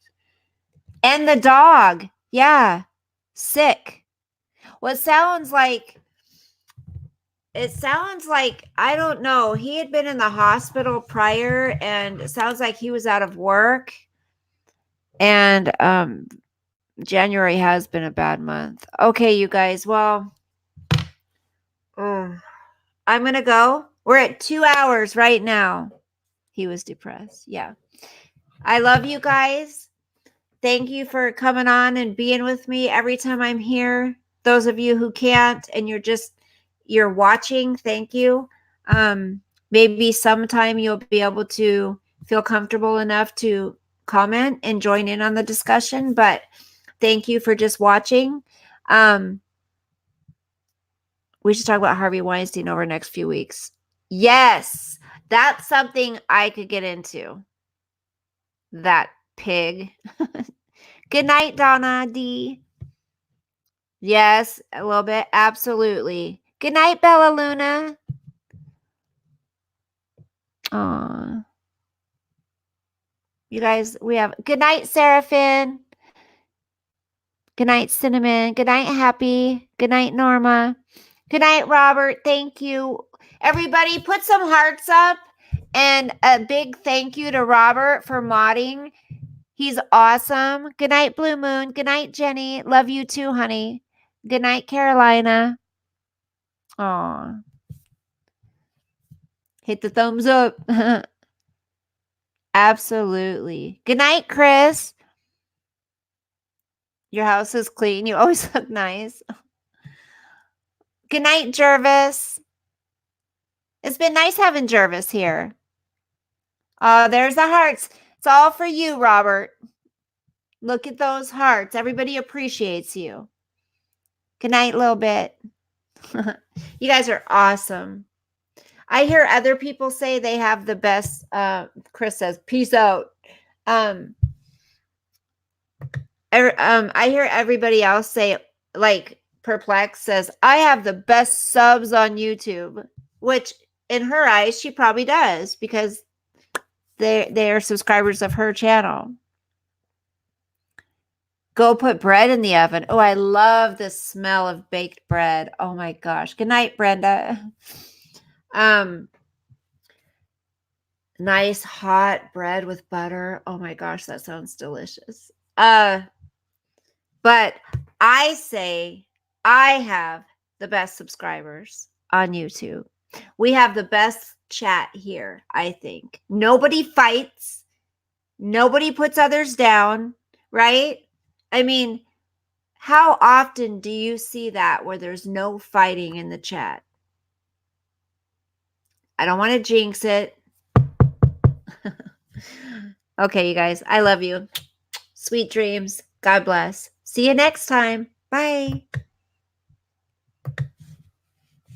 And the dog. Yeah. Sick. Well, it sounds like, I don't know. He had been in the hospital prior, and it sounds like he was out of work. And January has been a bad month. Okay, you guys. Well, I'm going to go. We're at 2 hours right now. He was depressed. Yeah. I love you guys. Thank you for coming on and being with me every time I'm here. Those of you who can't and you're watching, thank you. Maybe sometime you'll be able to feel comfortable enough to comment and join in on the discussion, but thank you for just watching. We should talk about Harvey Weinstein over the next few weeks. Yes, that's something I could get into. That pig. Good night, Donna D. Yes, a little bit. Absolutely. Good night, Bella Luna. Aw. You guys, we have good night, Seraphine. Good night, Cinnamon. Good night, Happy. Good night, Norma. Good night, Robert. Thank you. Everybody, put some hearts up and a big thank you to Robert for modding. He's awesome. Good night, Blue Moon. Good night, Jenny. Love you too, honey. Good night, Carolina. Aw. Hit the thumbs up. Absolutely. Good night, Chris. Your house is clean. You always look nice. Good night, Jervis. It's been nice having Jervis here. Oh, there's the hearts. It's all for you, Robert. Look at those hearts. Everybody appreciates you. Good night, little bit. You guys are awesome. I hear other people say they have the best. Chris says, peace out. I hear everybody else say, like Perplex says, I have the best subs on YouTube, which in her eyes, she probably does because they are subscribers of her channel. Go put bread in the oven. Oh, I love the smell of baked bread. Oh my gosh. Good night, Brenda. Nice hot bread with butter. Oh my gosh, that sounds delicious. But I say I have the best subscribers on YouTube. We have the best chat here, I think. Nobody fights. Nobody puts others down, right? I mean, how often do you see that where there's no fighting in the chat? I don't want to jinx it. Okay, you guys, I love you. Sweet dreams. God bless. See you next time. Bye.